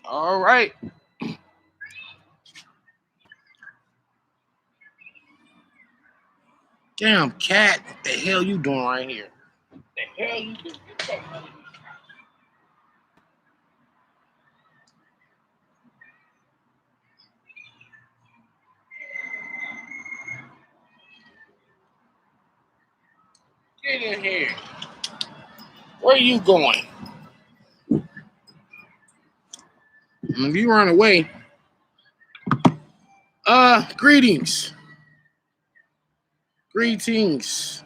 All right. Damn, cat. What the hell you doing right here? What the hell you doing? Get in here. Where are you going? If you run away. Greetings. Greetings.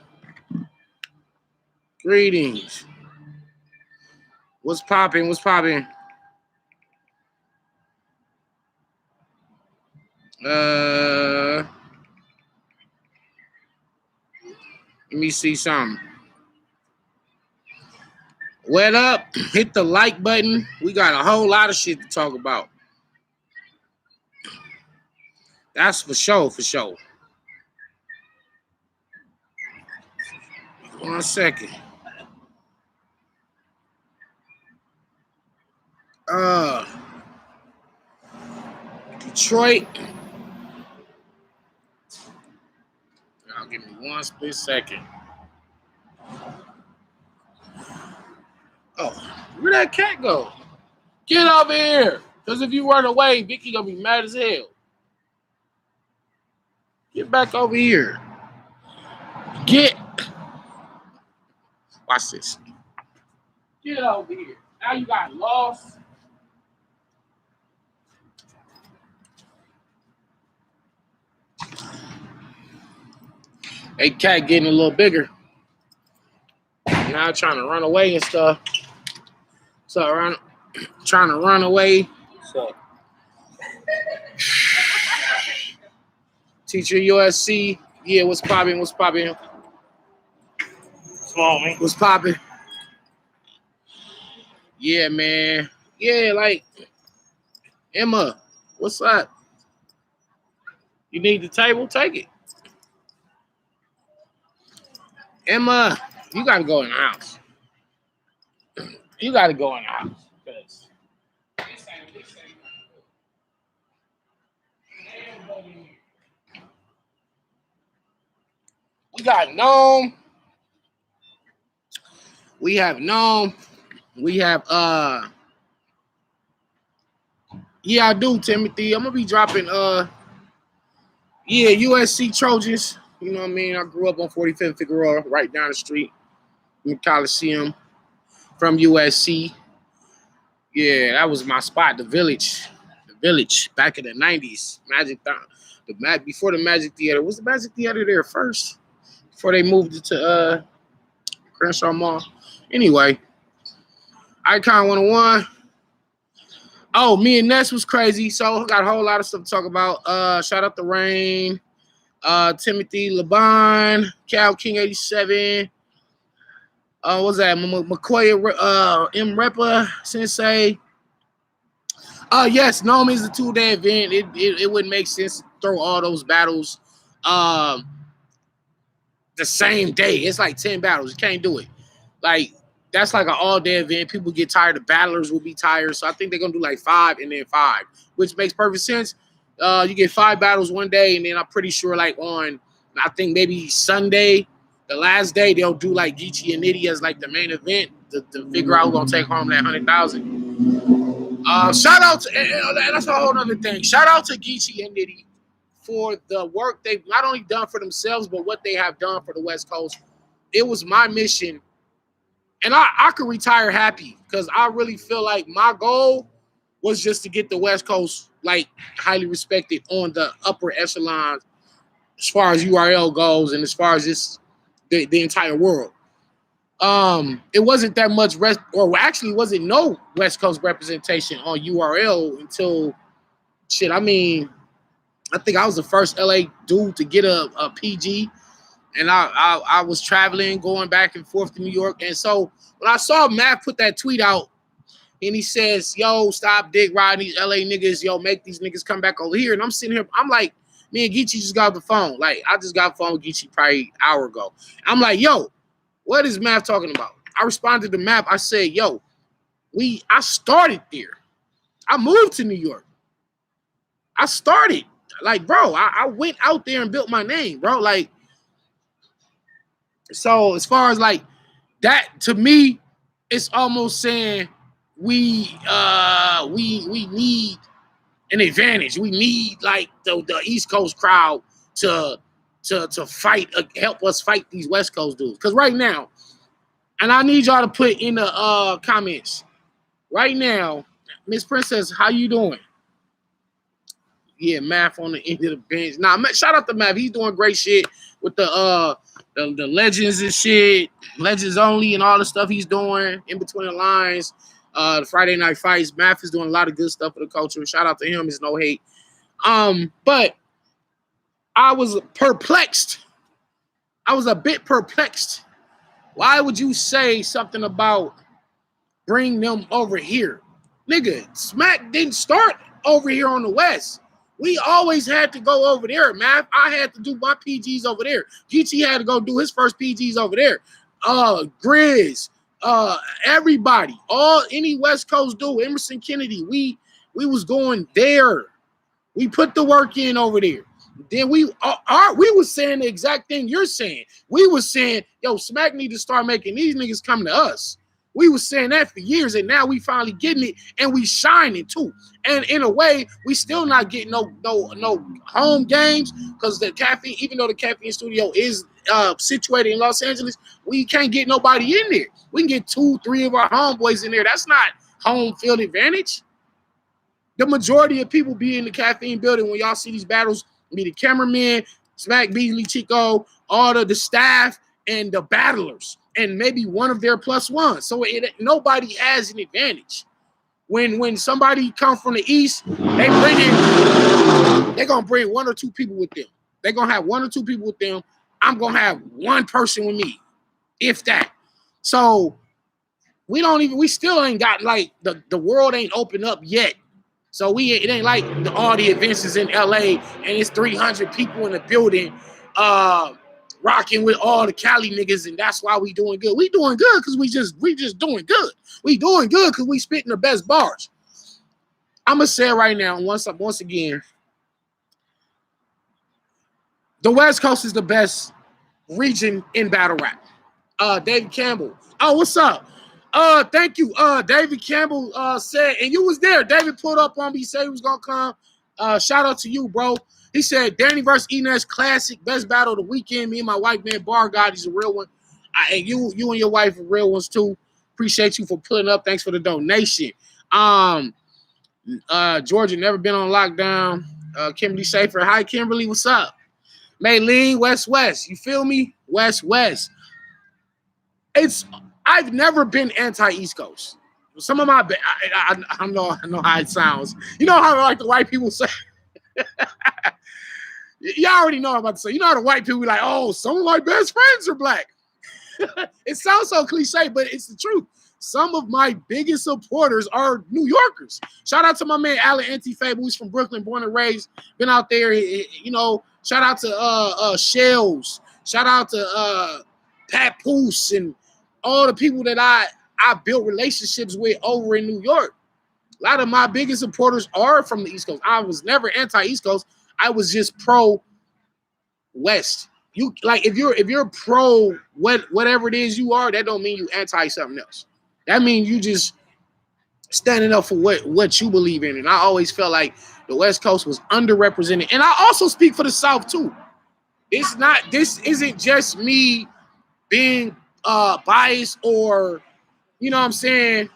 Greetings. What's popping? What's popping? Let me see something. What up? Hit the like button. We got a whole lot of shit to talk about. That's for sure, for sure. 1 second. Detroit. Now give me 1 split second. Oh, where'd that cat go? Get over here. Because if you run away, Vicky gonna be mad as hell. Get back over here. Get. Watch this. Get over here. Now you got lost. Hey, cat getting a little bigger. Now trying to run away and stuff. So trying to run away. So teacher USC. Yeah, what's popping? What's popping? Small man. What's popping? Yeah, man. Yeah, like Emma, what's up? You need the table? Take it. Emma, you gotta go in the house. You gotta go in the house. We got NOME. We have NOME. We have yeah, I do, Timothy. I'm gonna be dropping USC Trojans. You know what I mean? I grew up on 45th Figueroa, right down the street in the Coliseum from USC. Yeah, that was my spot, the Village. The Village back in the 90s. Before the Magic Theater. Was the Magic Theater there first? Before they moved it to Crenshaw Mall. Anyway, Icon 101. Oh, me and Ness was crazy. So got a whole lot of stuff to talk about. Shout out to Rain, Timothy Laban, Cal King 87. What's that? McCoy M Repa Sensei. Yes, NOME is a 2-day event. It wouldn't make sense to throw all those battles the same day. It's like 10 battles. You can't do it. Like, that's like an all-day event. People get tired. The battlers will be tired. So I think they're going to do like 5 and then 5, which makes perfect sense. You get 5 battles one day, and then I'm pretty sure like on, I think maybe Sunday, the last day, they'll do like Geechee and Nitty as like the main event to figure out who's going to take home that 100,000. Shout out to, that's a whole other thing. Shout out to Geechee and Nitty for the work they've not only done for themselves, but what they have done for the West Coast. It was my mission. And I could retire happy because I really feel like my goal was just to get the West Coast like highly respected on the upper echelons as far as URL goes and as far as just the entire world. It wasn't that much wasn't no West Coast representation on URL until shit. I mean, I think I was the first LA dude to get a PG. And I was traveling, going back and forth to New York. And so when I saw Matt put that tweet out and he says, yo, stop dick riding these LA niggas. Yo, make these niggas come back over here. And I'm sitting here. I'm like, me and Geechee just got off the phone. Like, I just got off the phone with Geechee probably an hour ago. I'm like, yo, what is Matt talking about? I responded to Matt. I said, yo, I started there. I moved to New York. I started. Like, bro, I went out there and built my name, bro. Like, so as far as like that, to me, it's almost saying we need an advantage. We need like the East Coast crowd to fight, help us fight these West Coast dudes. Because right now, and I need y'all to put in the comments right now, Miss Princess, how you doing? Yeah, Math on the end of the bench. Nah, shout out to Math. He's doing great shit with the legends and shit, legends only, and all the stuff he's doing in between the lines. The Friday night fights. Math is doing a lot of good stuff for the culture. Shout out to him. It's no hate. But I was perplexed. I was a bit perplexed. Why would you say something about bring them over here? Nigga, Smack didn't start over here on the West. We always had to go over there, man. I had to do my PGs over there. GT had to go do his first PGs over there. Grizz, everybody, any West Coast dude, Emerson Kennedy, we was going there. We put the work in over there. Then we was saying the exact thing you're saying. We was saying, yo, Smack need to start making these niggas come to us. We was saying that for years, and now we finally getting it, and we shining too. And in a way, we still not getting no home games because the caffeine, even though the caffeine studio is situated in Los Angeles, we can't get nobody in there. We can get 2-3 of our homeboys in there. That's not home field advantage. The majority of people be in the caffeine building when y'all see these battles. Be the cameraman, Smack, Beasley, Chico, all the staff, and the battlers, and maybe one of their plus ones. So nobody has an advantage. When somebody come from the East, they're gonna bring 1 or 2 people with them. They're gonna have 1 or 2 people with them. I'm gonna have 1 person with me, if that. So we still ain't got, like, the world ain't opened up yet. So it ain't like all the events is in LA and it's 300 people in the building rocking with all the Cali niggas, and that's why we doing good. We doing good because we just doing good. We doing good because we spitting the best bars. I'm gonna say it right now, once again, the West Coast is the best region in battle rap. David Campbell. Oh, what's up? Thank you. David Campbell said, and you was there. David pulled up on me, he said he was gonna come. Shout out to you, bro. He said Danny versus Enes classic, best battle of the weekend. Me and my wife, man, Bar God, he's a real one. And you and your wife are real ones too. Appreciate you for pulling up. Thanks for the donation. Georgia never been on lockdown. Kimberly Safer. Hi, Kimberly. What's up? Maylene, West. You feel me? West. I've never been anti-East Coast. Some of my, I know how it sounds. You know how like the white people say. Y'all already know what I'm about to say. You know how the white people be like, oh, some of my best friends are black. It sounds so cliche, but it's the truth. Some of my biggest supporters are New Yorkers. Shout out to my man Alan Antifable, who's from Brooklyn, born and raised, been out there. You know, shout out to Shells. Shout out to Pat Poose and all the people that I built relationships with over in New York. A lot of my biggest supporters are from the East Coast. I was never anti-East Coast. I was just pro-West. You like if you're pro whatever it is you are, that don't mean you anti something else. That means you just standing up for what you believe in. And I always felt like the West Coast was underrepresented. And I also speak for the South too. This isn't just me being biased or, you know what I'm saying?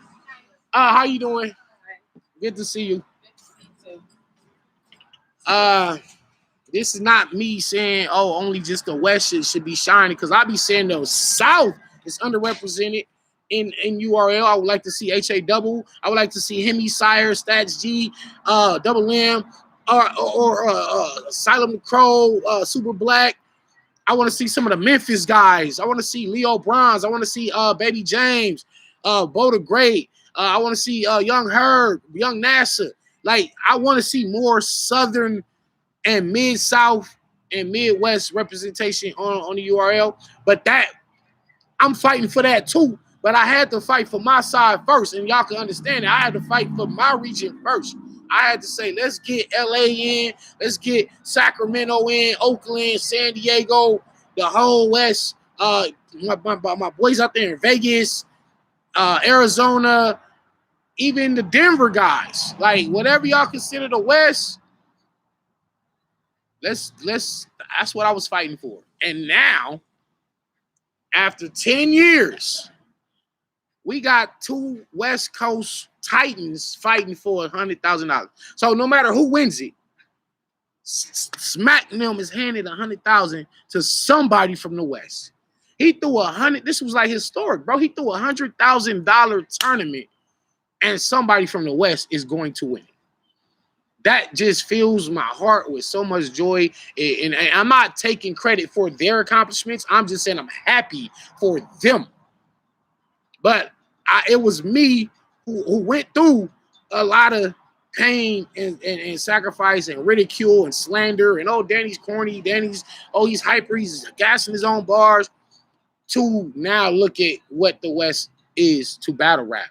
How you doing? Good to see you. This is not me saying, oh, only just the West should be shining, because I be saying the South is underrepresented in URL. I would like to see HA Double. I would like to see Hemi Sire, Stats G, Double M, or Asylum Crow, Super Black. I want to see some of the Memphis guys. I want to see Leo Bronze. I want to see Baby James, Boda Great. I want to see Young Herb, Young NASA. Like, I want to see more Southern and Mid-South and Midwest representation on the URL. But that, I'm fighting for that too. But I had to fight for my side first, and y'all can understand it. I had to fight for my region first. I had to say, let's get LA in, let's get Sacramento in, Oakland, San Diego, the whole West. My boys out there in Vegas, Arizona, even the Denver guys. Like whatever y'all consider the West, let's that's what I was fighting for. And now, after 10 years, we got two West Coast Titans fighting for $100,000. So no matter who wins it, Smack them is handed $100,000 to somebody from the West. He threw $100. This was like historic, bro. He threw $100,000 tournament, and somebody from the West is going to win it. That just fills my heart with so much joy. And I'm not taking credit for their accomplishments. I'm just saying I'm happy for them. But it was me who went through a lot of pain and sacrifice and ridicule and slander and, oh, Danny's corny, he's hyper, he's gassing his own bars, to now look at what the West is to battle rap.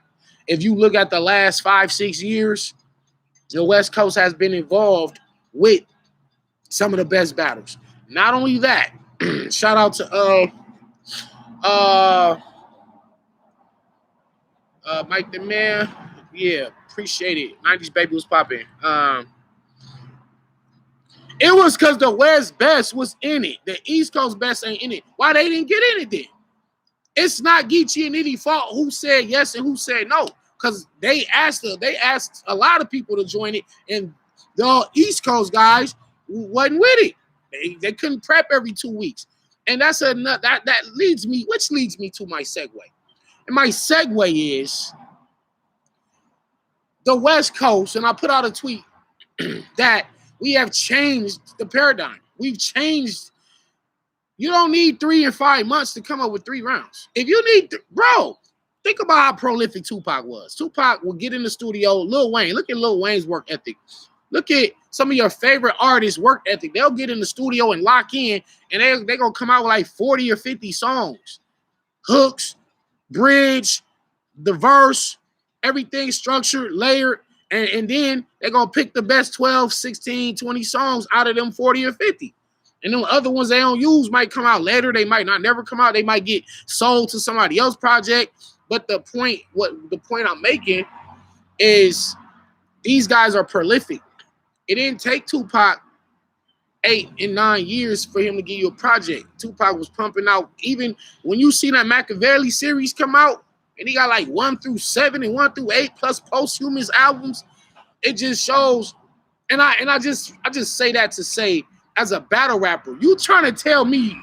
If you look at the last 5-6 years, the West Coast has been involved with some of the best battles. Not only that, shout out to Mike the Man. Yeah, appreciate it. 90s baby was popping. It was because the West best was in it. The East Coast best ain't in it. Why they didn't get in it then? It's not Geechee and Nitty fault who said yes and who said no. Because they asked a lot of people to join it, and the East Coast guys wasn't with it. They couldn't prep every 2 weeks. And that's that leads me to my segue. And my segue is the West Coast, and I put out a tweet that we have changed the paradigm. We've changed. You don't need 3 and 5 months to come up with 3 rounds. If you need, bro, think about how prolific Tupac was. Tupac will get in the studio. Lil Wayne, look at Lil Wayne's work ethic. Look at some of your favorite artists' work ethic. They'll get in the studio and lock in, and they're going to come out with like 40 or 50 songs. Hooks, bridge, the verse, everything structured, layered, and then they're going to pick the best 12, 16, 20 songs out of them 40 or 50. And then other ones they don't use might come out later. They might not never come out. They might get sold to somebody else's project. But the point I'm making is these guys are prolific. It didn't take Tupac 8 and 9 years for him to give you a project. Tupac was pumping out. Even when you see that Machiavelli series come out, and he got like 1 through 7 and 1 through 8 plus posthumous albums, it just shows. And I just say that to say, as a battle rapper, you trying to tell me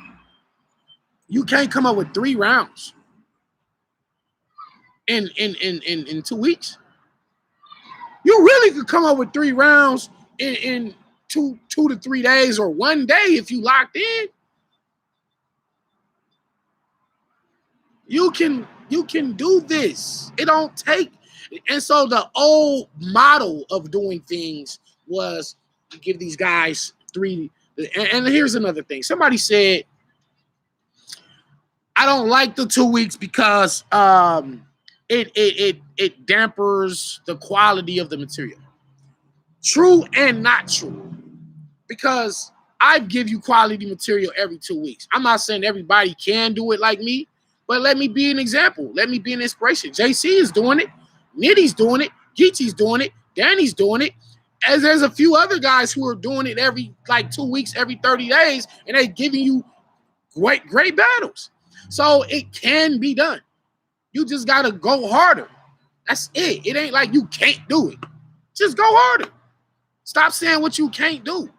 you can't come up with 3 rounds in 2 weeks? You really could come up with 3 rounds in 2 to 3 days or 1 day if you locked in. You can do this. It don't take. And so the old model of doing things was to give these guys 3. And here's another thing. Somebody said, I don't like the 2 weeks because it dampers the quality of the material. True and not true. Because I give you quality material every 2 weeks. I'm not saying everybody can do it like me, but let me be an example. Let me be an inspiration. JC is doing it. Nitty's doing it. Geechee's doing it. Danny's doing it. As there's a few other guys who are doing it every like 2 weeks, every 30 days, and they're giving you great battles. So it can be done. You just got to go harder. That's it. It ain't like you can't do it. Just go harder. Stop saying what you can't do.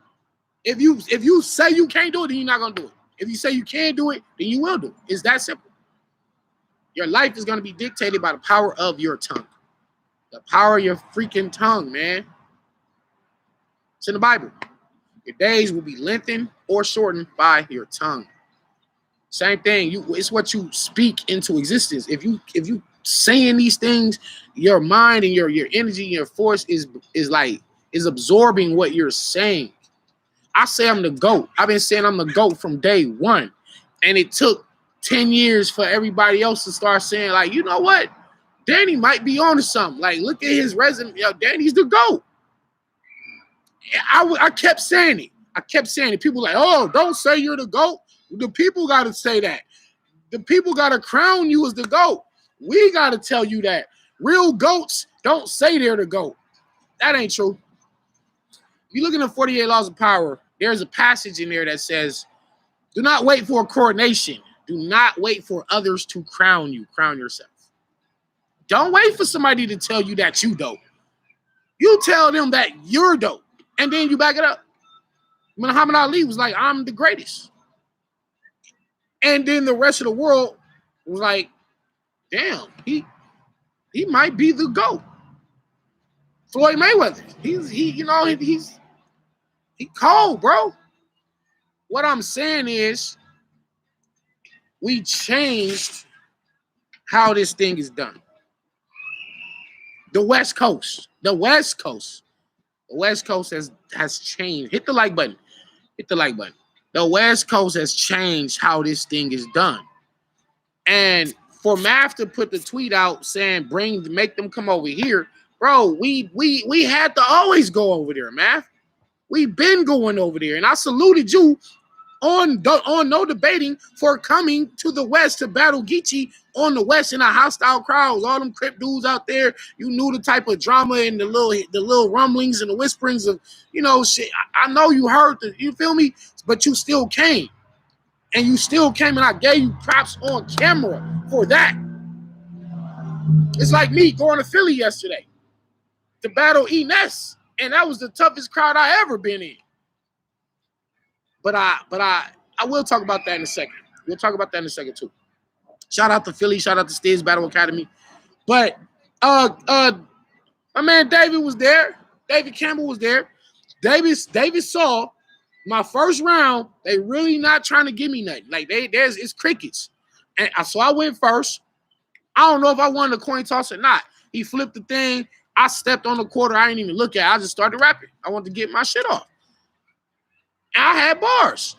If you say you can't do it, then you're not going to do it. If you say you can do it, then you will do it. It's that simple. Your life is going to be dictated by the power of your tongue. The power of your freaking tongue, man. It's in the Bible. Your days will be lengthened or shortened by your tongue. Same thing. It's what you speak into existence. If you saying these things, your mind and your energy and your force is absorbing what you're saying. I say I'm the GOAT. I've been saying I'm the GOAT from day one. And it took 10 years for everybody else to start saying, like, you know what? Danny might be on to something. Like, look at his resume. Yo, Danny's the GOAT. I kept saying it. I kept saying it. People like, oh, don't say you're the GOAT. The people got to say that. The people got to crown you as the GOAT. We got to tell you that. Real GOATs don't say they're the GOAT. That ain't true. If you look in the 48 Laws of Power, there's a passage in there that says, do not wait for a coronation. Do not wait for others to crown you. Crown yourself. Don't wait for somebody to tell you that you dope. You tell them that you're dope, and then you back it up. Muhammad Ali was like, I'm the greatest. And then the rest of the world was like, damn, he might be the GOAT. Floyd Mayweather, he's cold, bro. What I'm saying is, we changed how this thing is done. The West Coast has changed. Hit the like button. Hit the like button. The West Coast has changed how this thing is done. And for Math to put the tweet out saying, make them come over here, bro, we had to always go over there, Math. We've been going over there. And I saluted you on No Debating for coming to the West to battle Geechee on the West in a hostile crowd. All them Crip dudes out there, you knew the type of drama and the little rumblings and the whisperings of, shit. I know you heard you feel me? But you still came. And you still came, and I gave you props on camera for that. It's like me going to Philly yesterday to battle Ines, and that was the toughest crowd I ever been in. But I will talk about that in a second. We'll talk about that in a second too. Shout out to Philly. Shout out to Stiz Battle Academy. But my man David was there. David Campbell was there. David saw my first round. They really not trying to give me nothing. Like it's crickets. And so I went first. I don't know if I won the coin toss or not. He flipped the thing. I stepped on the quarter. I didn't even look at it. I just started rapping. I wanted to get my shit off. I had bars.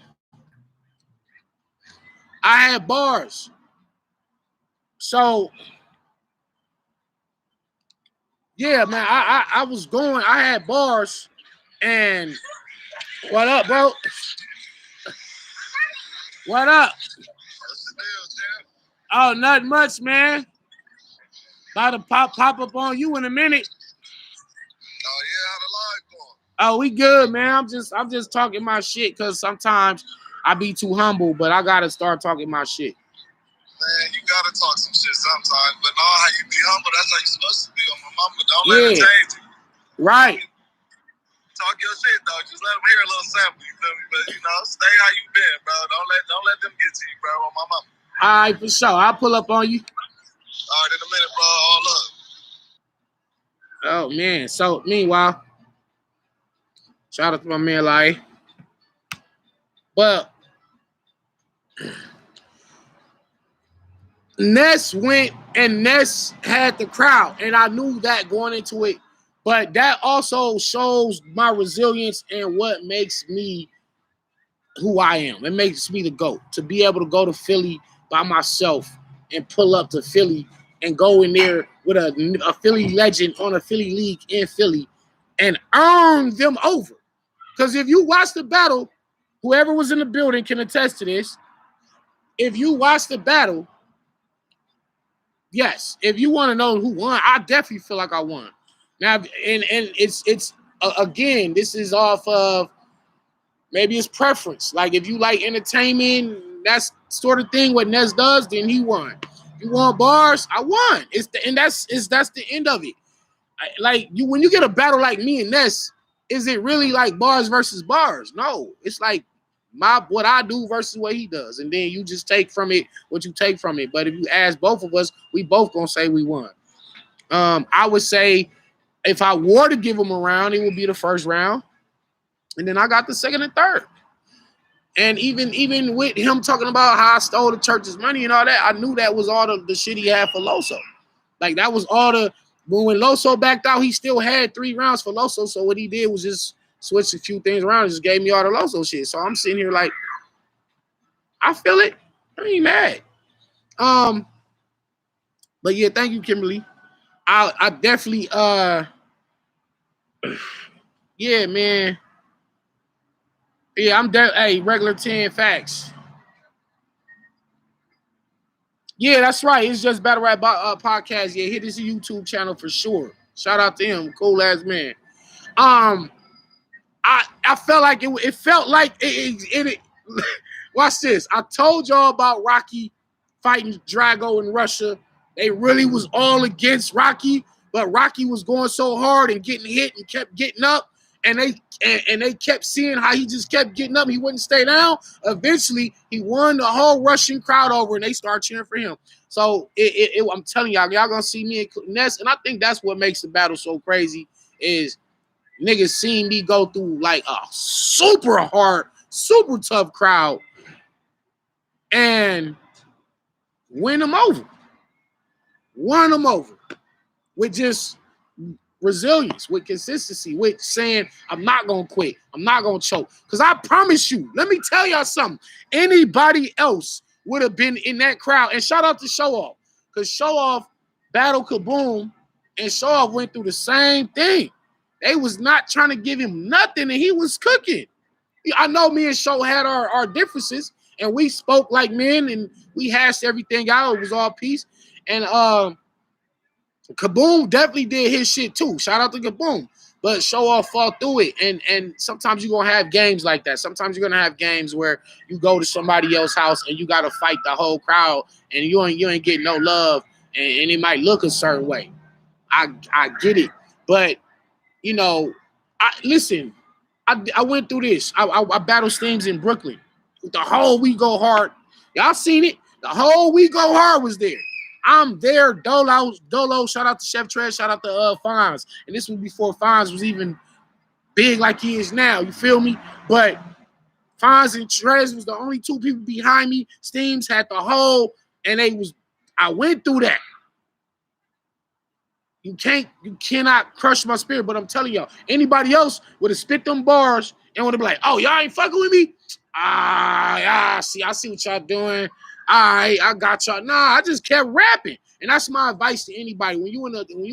So, yeah, man, I was going. I had bars. And what up, bro? What up? Oh, nothing much, man. About to pop up on you in a minute. Oh, yeah, how the live going? Oh, we good, man. I'm just talking my shit because sometimes I be too humble, but I gotta start talking my shit. Man, you gotta talk some shit sometimes, but no, how you be humble, that's how you supposed to be on my mama. Don't let it change you. Right. Talk your shit, though. Just let them hear a little sample, you feel me? But, stay how you been, bro. Don't let them get to you, bro, on my mama. All right, for sure. I'll pull up on you. All right, in a minute, bro. All up. Oh, man. So, meanwhile, shout out to my man, Lai. But Ness went and Ness had the crowd, and I knew that going into it. But that also shows my resilience and what makes me who I am. It makes me the GOAT. To be able to go to Philly by myself and pull up to Philly and go in there with a Philly legend on a Philly league in Philly and earn them over. Because if you watch the battle, whoever was in the building can attest to this. If you watch the battle, yes, if you want to know who won, I definitely feel like I won. Now, and it's again, this is off of maybe it's preference. Like if you like entertainment, that's sort of thing what Ness does, then he won. You want bars, I won. That's the end of it. When you get a battle like me and Ness, is it really like bars versus bars? No, it's like what I do versus what he does, and then you just take from it what you take from it. But if you ask both of us, we both gonna say we won. I would say if I were to give him a round, it would be the first round, and then I got the second and third. And even with him talking about how I stole the church's money and all that, I knew that was all the shit he had for Loso. Like that was all when Loso backed out, he still had 3 rounds for Loso. So what he did was just switch a few things around and just gave me all the Loso shit. So I'm sitting here like, I feel it. I ain't mad. But yeah, thank you, Kimberly. I definitely yeah, man. Yeah, hey, regular 10 facts. Yeah, that's right. It's just Battle Rap Podcast. Yeah, hit his YouTube channel for sure. Shout out to him, cool ass man. I felt like it felt like it watch this. I told y'all about Rocky fighting Drago in Russia. They really was all against Rocky, but Rocky was going so hard and getting hit and kept getting up, and they kept seeing how he just kept getting up. He wouldn't stay down. Eventually, he won the whole Russian crowd over, and they started cheering for him. So I'm telling y'all gonna see me and Ness, and I think that's what makes the battle so crazy is niggas seen me go through like a super hard, super tough crowd and win them over. Won them over with just resilience, with consistency, with saying, I'm not going to quit. I'm not going to choke. Because I promise you, let me tell y'all something. Anybody else would have been in that crowd. And shout out to Show Off. Because Show Off battled Kaboom and Show Off went through the same thing. They was not trying to give him nothing, and he was cooking. I know me and Show had our differences, and we spoke like men, and we hashed everything out. It was all peace. And Kaboom definitely did his shit too. Shout out to Kaboom. But Show Off fought through it. And sometimes you're going to have games like that. Sometimes you're going to have games where you go to somebody else's house and you got to fight the whole crowd, and you ain't getting no love, and it might look a certain way. I get it. But you know, listen, I went through this. I battled Steams in Brooklyn. The whole We Go Hard. Y'all seen it? The whole We Go Hard was there. I'm there. Dolo, shout out to Chef Tresh, shout out to Fonz. And this was before Fonz was even big like he is now. You feel me? But Fonz and Trez was the only two people behind me. Steams had the whole, and I went through that. You cannot crush my spirit, but I'm telling y'all, anybody else would have spit them bars and would have been like, oh, y'all ain't fucking with me? I see what y'all doing. All right, I got y'all. Nah, I just kept rapping. And that's my advice to anybody. When you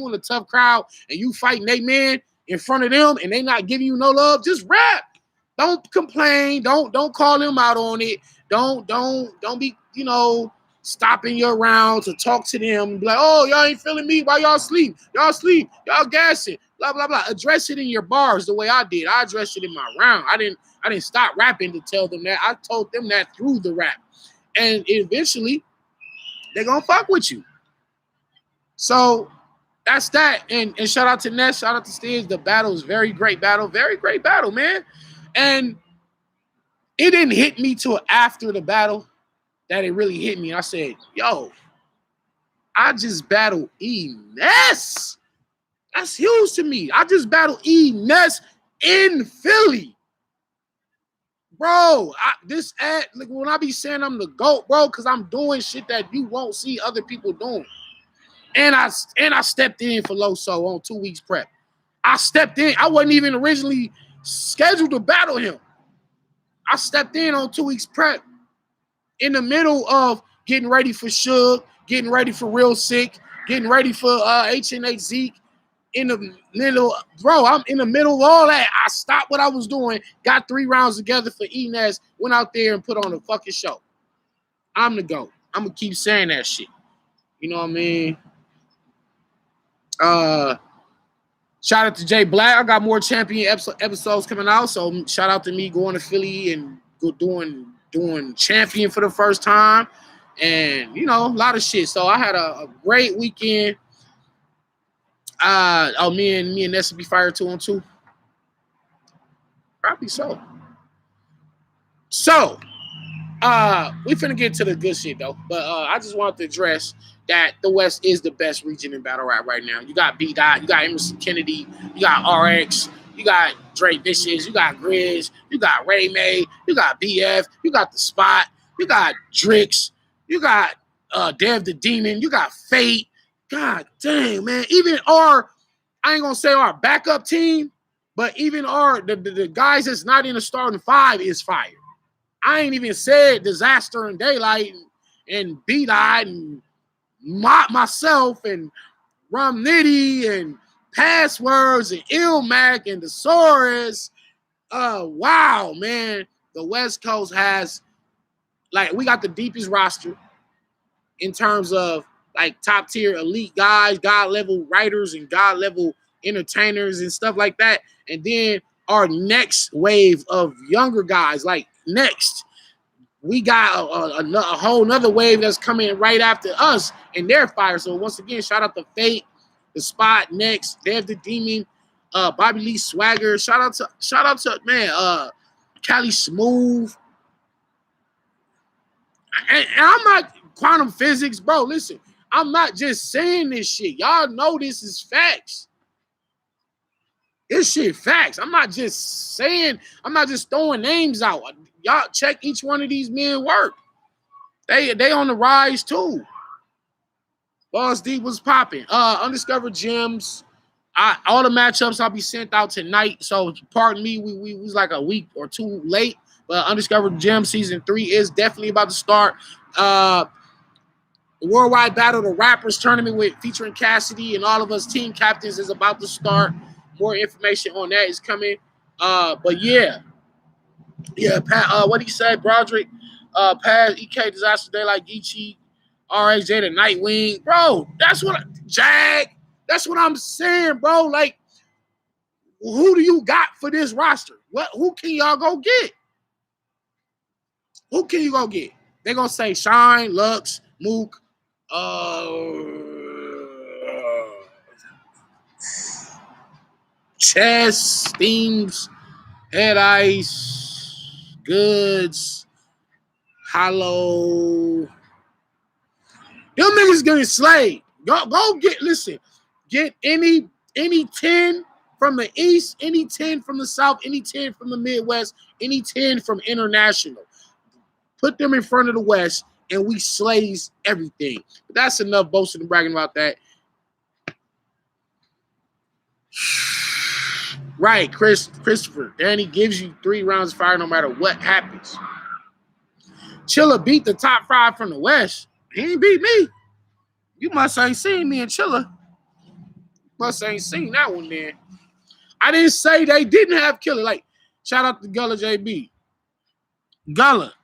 in a tough crowd and you fighting they man in front of them and they not giving you no love, just rap. Don't complain. Don't call them out on it. Don't be, stopping your round to talk to them and be like, oh, y'all ain't feeling me. Why y'all sleep? Y'all sleep. Y'all gassing. Blah, blah, blah. Address it in your bars the way I did. I addressed it in my round. I didn't stop rapping to tell them that. I told them that through the rap. And eventually, they're going to fuck with you. So that's that. And shout out to Ness. Shout out to Steve. The battle is very great battle. Very great battle, man. And it didn't hit me till after the battle that it really hit me. I said, yo, I just battled E. Ness. That's huge to me. I just battled E. Ness in Philly. Bro, when I be saying I'm the GOAT, bro, because I'm doing shit that you won't see other people doing. And I stepped in for Loso on 2 weeks prep. I stepped in. I wasn't even originally scheduled to battle him. I stepped in on 2 weeks prep. In the middle of getting ready for Suge, getting ready for Real Sick, getting ready for H&H Zeke, in the middle, bro, I'm in the middle of all that. I stopped what I was doing, got 3 rounds together for Enes, went out there and put on a fucking show. I'm the GOAT. I'm going to keep saying that shit. You know what I mean? Shout out to Jay Black. I got more champion episodes coming out, so shout out to me going to Philly and doing champion for the first time, and a lot of shit. So I had a great weekend. Me and Nessa be fired 2-on-2. Probably so. So we finna get to the good shit though. But I just wanted to address that the West is the best region in battle rap right now. You got B-Dot, you got Emerson Kennedy, you got RX, you got Dre Vicious, you got Grizz, you got Ray May, you got BF, you got The Spot, you got Drix, you got Dev the Demon, you got Fate. God dang, man. Even I ain't gonna say our backup team, but even the guys that's not in the starting 5 is fire. I ain't even said Disaster and Daylight and B-Dot and myself and Rum Nitty and Passwords and Ilmac and Thesaurus. Wow, man. The West Coast has, like, we got the deepest roster in terms of, like, top-tier elite guys, God-level writers, and God-level entertainers and stuff like that. And then our next wave of younger guys, like, next, we got a whole nother wave that's coming right after us, and they're fire. So once again, shout out to Fate, The Spot, Next, Dev the Demon, Bobby Lee Swagger. Shout out to man, Cali Smooth. And I'm not quantum physics, bro. Listen, I'm not just saying this shit. Y'all know this is facts. This shit facts. I'm not just throwing names out. Y'all check each one of these men work. They on the rise too. Boss D was popping. Undiscovered Gems. All the matchups I'll be sent out tonight. So pardon me, we was like a week or two late. But Undiscovered Gems season 3 is definitely about to start. The Worldwide Battle, the Rappers tournament featuring Cassidy and all of us team captains is about to start. More information on that is coming. But yeah, Pat, what he said, Broderick, Paz, EK, Disaster Daylight, Geechee, RXJ, the Nightwing. Bro, Jag, that's what I'm saying, bro. Like, who do you got for this roster? Who can y'all go get? Who can you go get? They're going to say Shine, Lux, Mook, Chess, Steams, Head Ice, Goods, Hollow. Them niggas getting slayed. Go get any 10 from the East, any 10 from the South, any 10 from the Midwest, any 10 from International. Put them in front of the West, and we slays everything. But that's enough boasting and bragging about that. Right, Christopher. Danny gives you 3 rounds of fire no matter what happens. Chilla beat the top 5 from the West. He ain't beat me. You must ain't seen me and Chilla. Must ain't seen that one then. I didn't say they didn't have Killer. Like, shout out to Gullah JB. Gullah.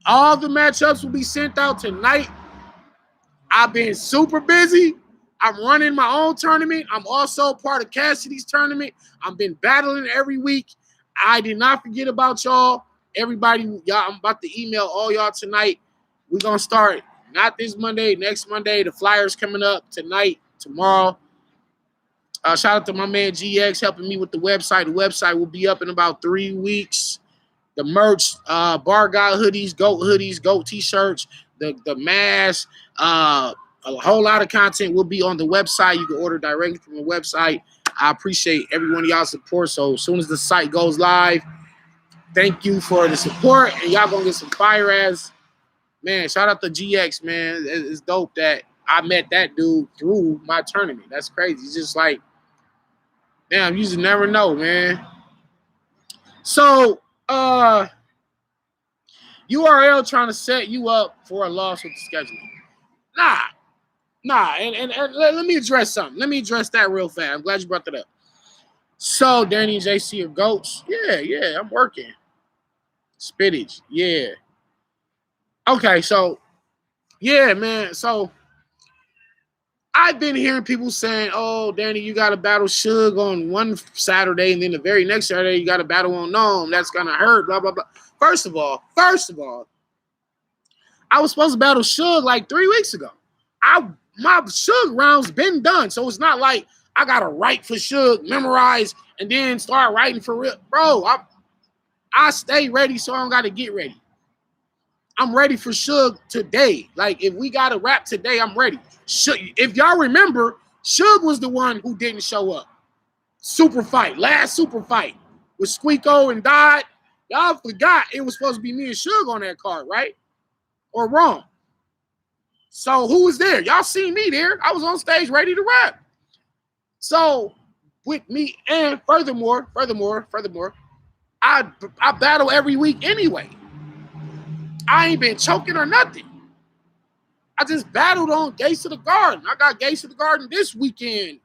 All the matchups will be sent out tonight. I've been super busy. I'm running my own tournament. I'm also part of Cassidy's tournament. I've been battling every week. I did not forget about y'all. Everybody, y'all, I'm about to email all y'all tonight. We're going to start not this Monday, next Monday. The flyers coming up tonight, tomorrow. Shout out to my man GX helping me with the website. The website will be up in about 3 weeks. The merch, Bar Guy hoodies, Goat t-shirts, the mask, a whole lot of content will be on the website. You can order directly from the website. I appreciate every one of y'all's support. So as soon as the site goes live, thank you for the support. And y'all gonna get some fire ass. Man, shout out to GX, man. It's dope that I met that dude through my tournament. That's crazy. It's just like, damn, you just never know, man. So, URL trying to set you up for a loss with the scheduling. Nah. And let me address something. Let me address that real fast. I'm glad you brought that up. So, Danny and JC are goats. Yeah, I'm working. Spittage, yeah. Okay, so, yeah, man. So, I've been hearing people saying, oh, Danny, you got to battle Suge on one Saturday, and then the very next Saturday, you got to battle on NOME. That's going to hurt, blah, blah, blah. First of all, I was supposed to battle Suge like 3 weeks ago. My Suge round's been done, so it's not like I got to write for Suge, memorize, and then start writing for real. Bro, I stay ready, so I don't got to get ready. I'm ready for Suge today. Like, if we got to rap today, I'm ready. If y'all remember, Suge was the one who didn't show up. Last super fight with Squeako and Dodd. Y'all forgot it was supposed to be me and Suge on that card, right? Or wrong? So who was there? Y'all seen me there. I was on stage ready to rap. So with me, and furthermore, I battle every week anyway. I ain't been choking or nothing. I just battled on Gates of the Garden. I got Gates of the Garden this weekend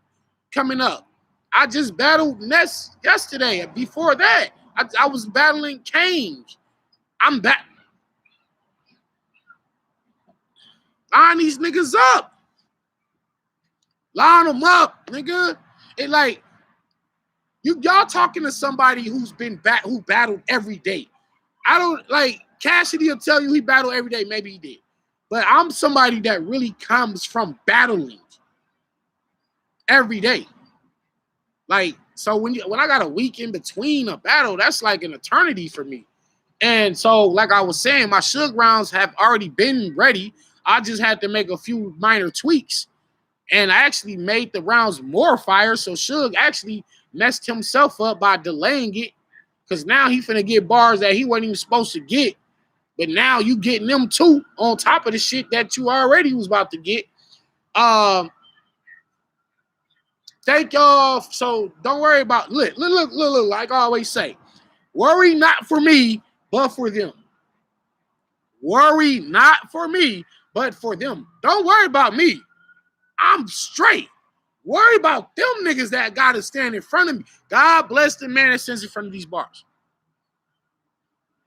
coming up. I just battled Ness yesterday. Before that, I was battling Kane. I'm back. Line these niggas up. Line them up, nigga. It like y'all talking to somebody who's been who battled every day. I don't like Cassidy will tell you he battled every day. Maybe he did. But I'm somebody that really comes from battling every day. Like, so when I got a week in between a battle, that's like an eternity for me. And so, like I was saying, my Suge rounds have already been ready. I just had to make a few minor tweaks. And I actually made the rounds more fire. So Suge actually messed himself up by delaying it. Because now he finna get bars that he wasn't even supposed to get. But now you getting them too on top of the shit that you already was about to get. Thank y'all. So don't worry about look, like I always say. Worry not for me, but for them. Worry not for me, but for them. Don't worry about me. I'm straight. Worry about them niggas that gotta stand in front of me. God bless the man that stands in front of these bars.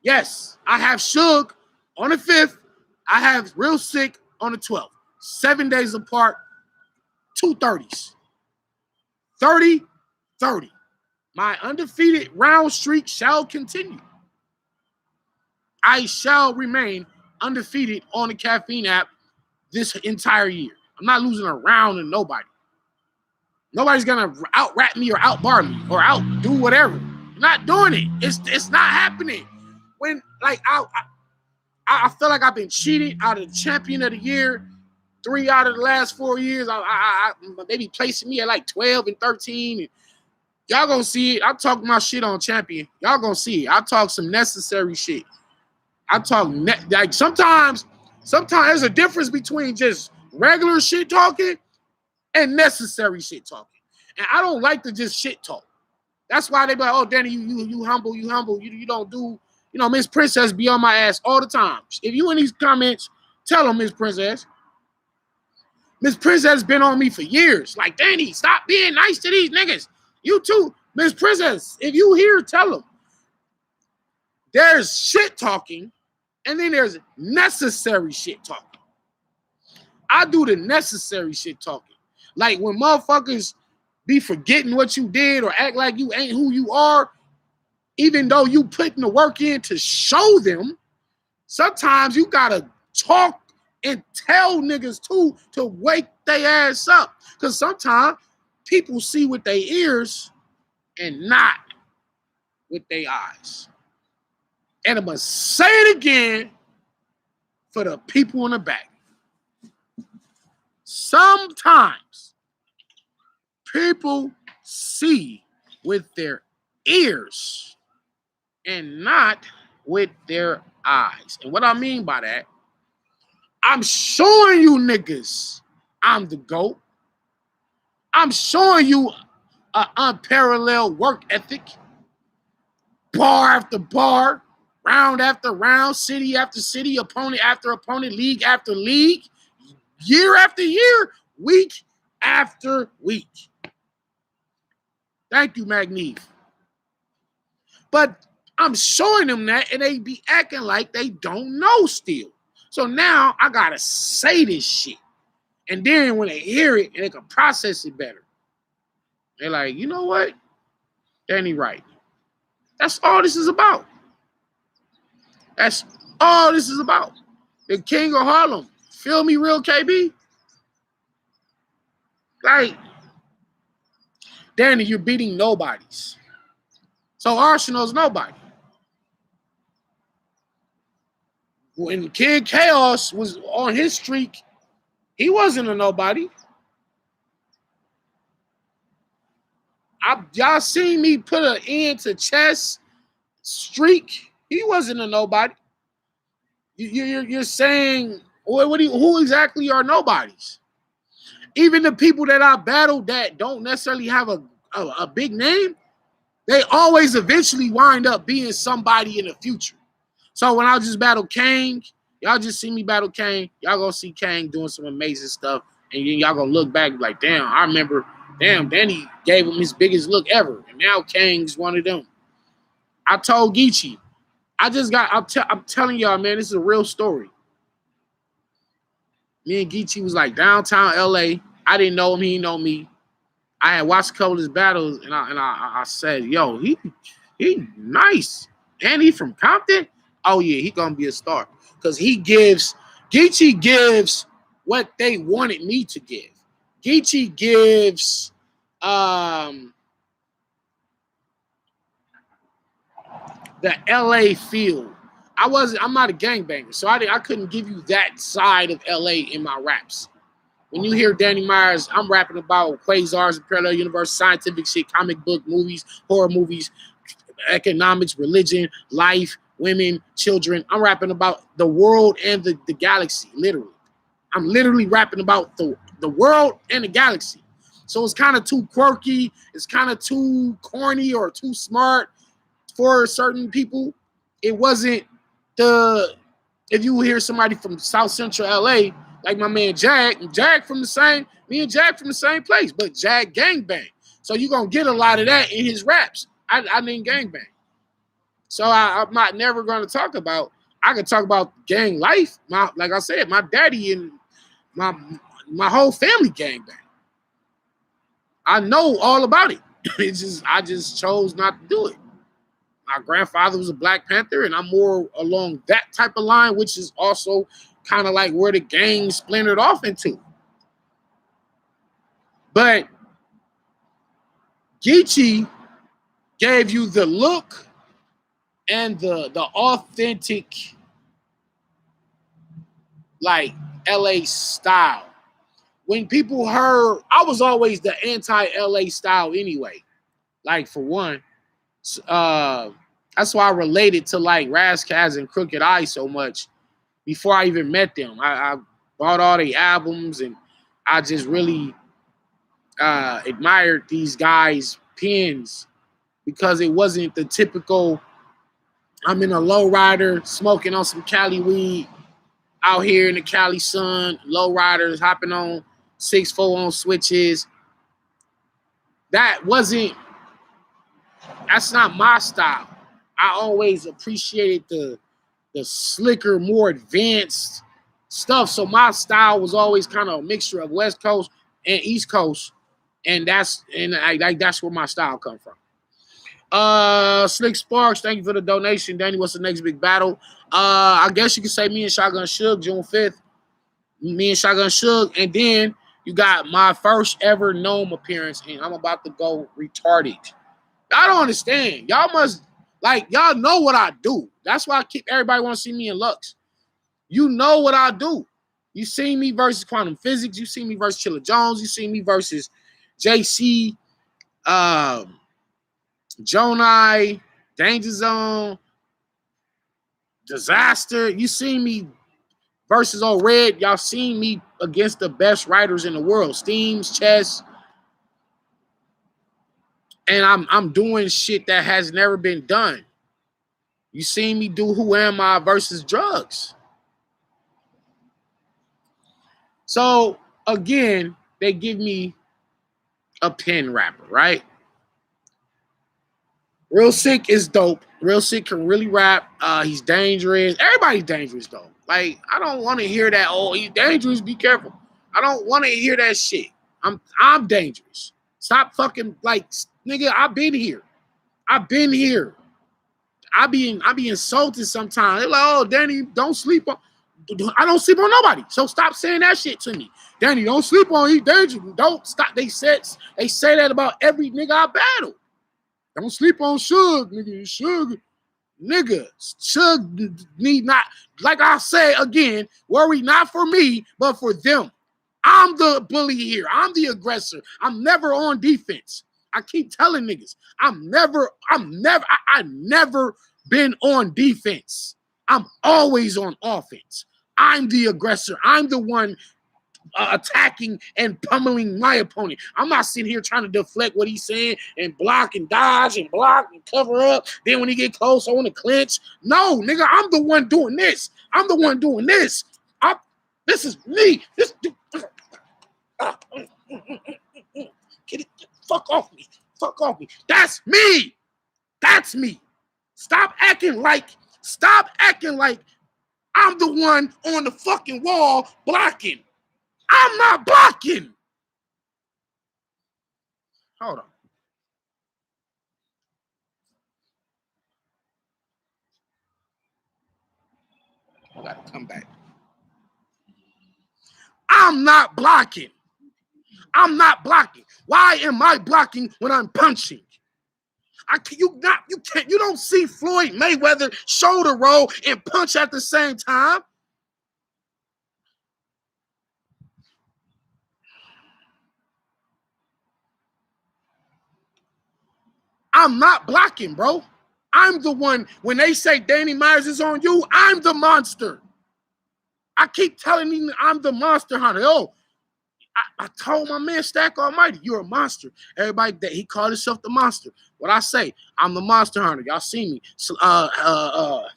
Yes, I have Suge on the 5th. I have Real Sick on the 12th. 7 days apart, 2 30s. 30-30. My undefeated round streak shall continue. I shall remain undefeated on the Caffeine app this entire year. I'm not losing a round to nobody. Nobody's gonna out-rap me or out-bar me or outdo whatever. I'm not doing it. It's not happening. When like I feel like I've been cheated out of the champion of the year 3 out of the last 4 years. They be placing me at like 12 and 13. And y'all gonna see it. I talk my shit on champion. Y'all gonna see it. I talk some necessary shit. I talk like sometimes there's a difference between just regular shit talking and necessary shit talking. And I don't like to just shit talk. That's why they be like, oh, Danny, you humble, you don't do, Miss Princess be on my ass all the time. If you in these comments, tell them Miss Princess. Miss Princess been on me for years. Like, Danny, stop being nice to these niggas. You too, Miss Princess. If you here, tell them. There's shit talking, and then there's necessary shit talking. I do the necessary shit talking. Like when motherfuckers be forgetting what you did or act like you ain't who you are, even though you putting the work in to show them, sometimes you gotta talk and tell niggas too to wake their ass up. Because sometimes people see with their ears and not with their eyes. And I'm going to say it again for the people in the back. Sometimes people see with their ears and not with their eyes. And what I mean by that, I'm showing you niggas I'm the GOAT. I'm showing you an unparalleled work ethic. Bar after bar, round after round, city after city, opponent after opponent, league after league, year after year, week after week. Thank you, Magniv. But I'm showing them that, and they be acting like they don't know still. So now I gotta say this shit. And then when they hear it and they can process it better, they're like, you know what? Danny right. That's all this is about. That's all this is about. The King of Harlem. Feel me, real KB? Like, Danny, you're beating nobodies. So Arsenal's nobody. When Kid Chaos was on his streak, he wasn't a nobody. Y'all seen me put an end to Chess streak. He wasn't a nobody. You're saying, who exactly are nobodies? Even the people that I battled that don't necessarily have a big name, they always eventually wind up being somebody in the future. So when I just battled Kang, Y'all just see me battle Kane. Y'all gonna see Kane doing some amazing stuff, and y'all gonna look back like, damn, I remember, damn, Danny gave him his biggest look ever, and now Kane's one of them. I told Geechee, I'm telling y'all, man, this is a real story. Me and Geechee was like downtown LA. I didn't know him, he didn't know me. I had watched a couple of his battles, and I said, yo, he nice. And he from Compton? Oh yeah, he gonna be a star. Because Geechee gives what they wanted me to give. Geechee gives the LA feel. I'm not a gangbanger, so I couldn't give you that side of LA in my raps. When you hear Danny Myers, I'm rapping about quasars and parallel universe, scientific shit, comic book movies, horror movies, economics, religion, life, women, children. I'm rapping about the world and the galaxy, literally. I'm literally rapping about the world and the galaxy. So it's kind of too quirky. It's kind of too corny or too smart for certain people. It wasn't if you hear somebody from South Central LA, like my man Jag from me and Jag from the same place, but Jag gangbang. So you're going to get a lot of that in his raps. I didn't gangbang. So I'm not never going to talk about, I could talk about gang life. Like I said, my daddy and my whole family gangbang. I know all about it. I just chose not to do it. My grandfather was a Black Panther, and I'm more along that type of line, which is also kind of like where the gang splintered off into. But Geechee gave you the look and the authentic, like, LA style. When people heard, I was always the anti-LA style anyway. Like, for one, that's why I related to like Razzcazz and Crooked Eye so much before I even met them. I bought all the albums, and I just really admired these guys' pens because it wasn't the typical, I'm in a lowrider smoking on some Cali weed out here in the Cali sun, lowriders hopping on 6-4 on switches. That's not my style. I always appreciated the slicker, more advanced stuff. So my style was always kind of a mixture of West Coast and East Coast, and that's where my style come from. Slick Sparks, thank you for the donation. Danny, what's the next big battle? I guess you could say me and Shotgun Suge, June 5th. Me and Shotgun Suge, and then you got my first ever NOME appearance, and I'm about to go retarded. Y'all don't understand. Y'all must, like, y'all know what I do. That's why everybody want to see me in Lux. You know what I do. You see me versus Quantum Physics. You see me versus Chilla Jones. You see me versus JC, Jonai, Danger Zone, Disaster. You see me versus Old Red. Y'all seen me against the best writers in the world. Steams, Chess. And I'm doing shit that has never been done. You seen me do Who Am I versus Drugs. So, again, they give me a pen rapper, right? Real Sick is dope. Real Sick can really rap. He's dangerous. Everybody's dangerous, though. Like, I don't want to hear that, oh, he's dangerous, be careful. I don't want to hear that shit. I'm dangerous. Stop fucking, like, nigga, I've been here. I be insulted sometimes. They're like, oh, Danny, don't sleep on. I don't sleep on nobody. So stop saying that shit to me. Danny, don't sleep on. He's dangerous. Don't stop. They say that about every nigga I battle. Don't sleep on Suge, nigga. Suge need not, like I say again, worry not for me, but for them. I'm the bully here. I'm the aggressor. I'm never on defense. I keep telling niggas, I never been on defense. I'm always on offense. I'm the aggressor. I'm the one attacking and pummeling my opponent. I'm not sitting here trying to deflect what he's saying and block and dodge and block and cover up. Then when he get close, I want to clinch. No, nigga, I'm the one doing this. I'm the one doing this. This is me. Fuck off me. Fuck off me. That's me. That's me. Stop acting like I'm the one on the fucking wall blocking. I'm not blocking. Hold on. I gotta come back. I'm not blocking. I'm not blocking. Why am I blocking when I'm punching? You don't see Floyd Mayweather shoulder roll and punch at the same time. I'm not blocking, bro. I'm the one, when they say Danny Myers is on you, I'm the monster. I keep telling him I'm the monster hunter. Oh, I told my man Stack Almighty, you're a monster. Everybody, that he called himself the monster. What I say, I'm the monster hunter. Y'all see me. So,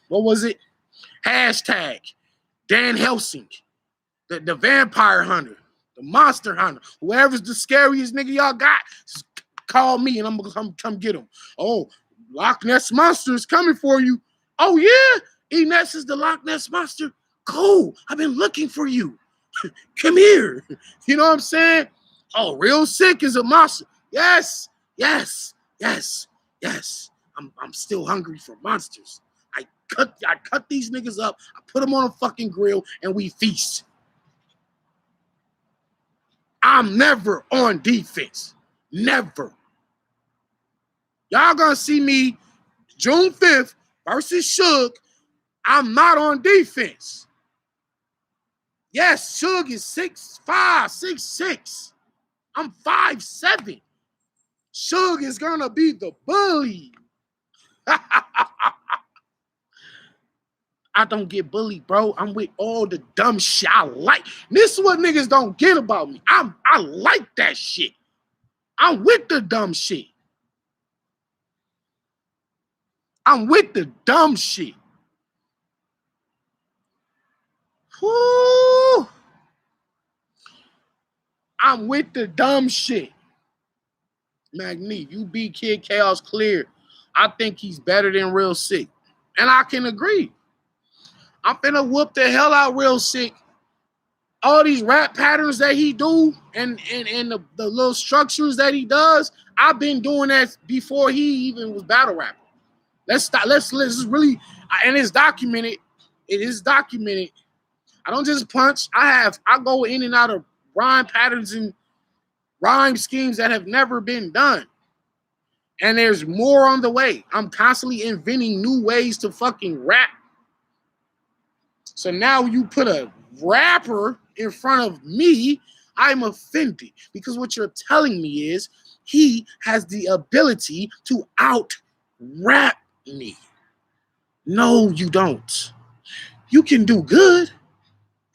what was it? Hashtag Dan Helsing, the vampire hunter, the monster hunter. Whoever's the scariest nigga y'all got, just call me and I'm gonna come get him. Oh, Loch Ness Monster is coming for you. Oh yeah, Ness is the Loch Ness Monster. Cool. I've been looking for you. Come here. You know what I'm saying? Oh, Real Sick is a monster. Yes. I'm still hungry for monsters. I cut these niggas up. I put them on a fucking grill and we feast. I'm never on defense. Never. Y'all gonna see me June 5th versus Suge. I'm not on defense. Yes, Suge is 6'5", 6'6". I'm 5'7". Suge is gonna be the bully. I don't get bullied, bro. I'm with all the dumb shit I like. This is what niggas don't get about me. I like that shit. I'm with the dumb shit. I'm with the dumb shit. Whoo! I'm with the dumb shit. Magnife, you beat Kid Chaos clear. I think he's better than Real Sick. And I can agree. I'm finna whoop the hell out Real Sick. All these rap patterns that he do and the little structures that he does, I've been doing that before he even was battle rapper. Let's stop. Let's really, and it's documented. It is documented. I don't just punch. I go in and out of rhyme patterns and rhyme schemes that have never been done. And there's more on the way. I'm constantly inventing new ways to fucking rap. So now you put a rapper in front of me, I'm offended. Because what you're telling me is he has the ability to out-rap me. No, you don't. You can do good,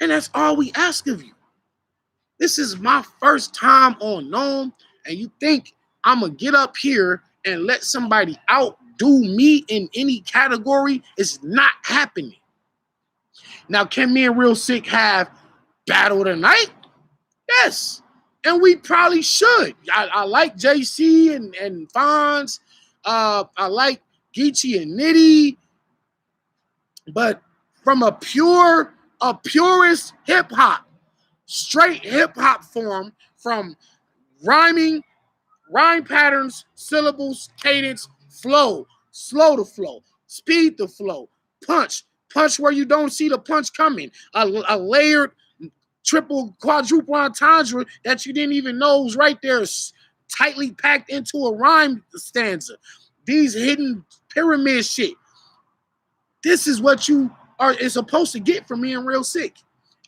and that's all we ask of you. This is my first time on NOME, and you think I'm going to get up here and let somebody outdo me in any category? It's not happening. Now, can me and Real Sick have battle tonight? Yes, and we probably should. I like JC and Fonz. I like Geechee and Nitty. But from a purist hip-hop, straight hip-hop form, from rhyming, rhyme patterns, syllables, cadence, flow, slow to flow, speed to flow, punch where you don't see the punch coming, a layered triple, quadruple entendre that you didn't even know was right there, tightly packed into a rhyme stanza. These hidden pyramid shit. This is what you is supposed to get from me and Real Sick.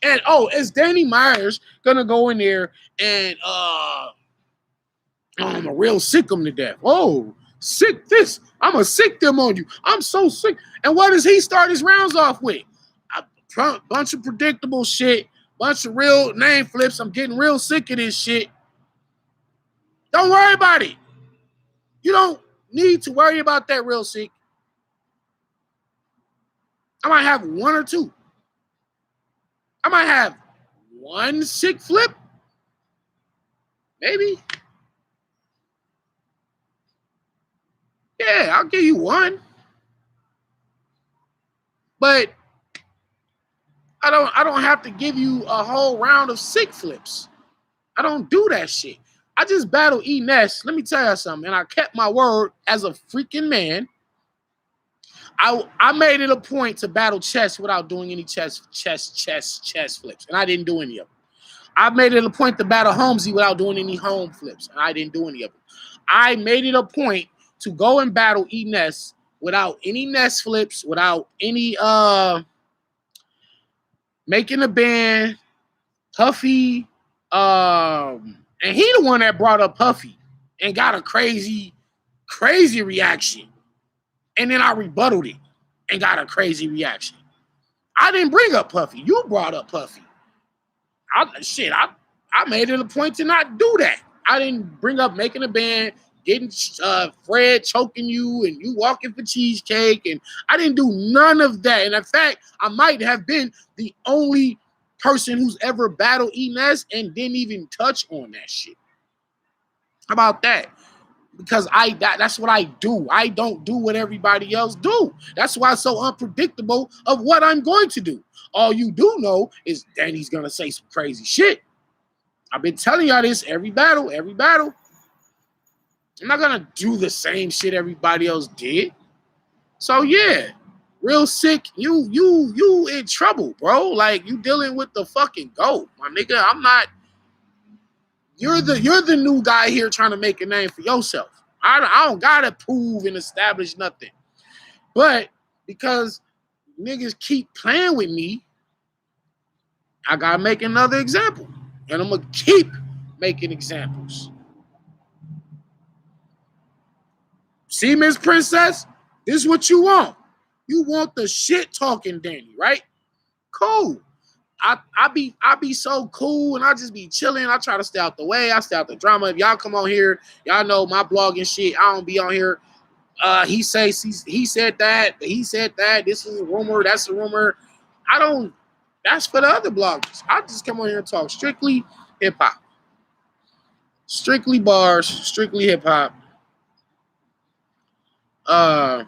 And is Danny Myers gonna go in there and I'm a Real Sick him to death? Oh, sick this. I'm gonna sick them on you. I'm so sick. And what does he start his rounds off with? A bunch of predictable shit. Bunch of real name flips. I'm getting real sick of this shit. Don't worry about it. You don't need to worry about that, real sick. I might have one or two. I might have one sick flip. Maybe. Yeah, I'll give you one. But I don't have to give you a whole round of sick flips. I don't do that shit. I just battled E-Ness. Let me tell you something. And I kept my word as a freaking man. I made it a point to battle chess without doing any chess flips. And I didn't do any of them. I made it a point to battle Holmesy without doing any home flips. And I didn't do any of them. I made it a point to go and battle E-Ness without any Ness flips, without any making a band, Puffy, and he the one that brought up Puffy and got a crazy reaction. And then I rebutted it and got a crazy reaction. I didn't bring up Puffy. You brought up Puffy. I made it a point to not do that. I didn't bring up making a band, getting Fred choking you and you walking for cheesecake. And I didn't do none of that. And in fact, I might have been the only person who's ever battled E-Ness and didn't even touch on that shit. How about that? Because that's what I do. I don't do what everybody else do. That's why it's so unpredictable of what I'm going to do. All you do know is Danny's going to say some crazy shit. I've been telling y'all this every battle. I'm not going to do the same shit everybody else did. So yeah, real sick. You in trouble, bro. Like you dealing with the fucking GOAT, my nigga. I'm not. You're the new guy here trying to make a name for yourself. I don't gotta prove and establish nothing. But because niggas keep playing with me, I gotta make another example. And I'm gonna keep making examples. See, Miss Princess? This is what you want. You want the shit talking Danny, right? Cool. I be so cool and I just be chilling. I try to stay out the way. I stay out the drama. If y'all come on here, y'all know my blog and shit. I don't be on here. He said that. He said that. This is a rumor. That's a rumor. I don't. That's for the other bloggers. I just come on here and talk strictly hip hop, strictly bars, strictly hip hop. How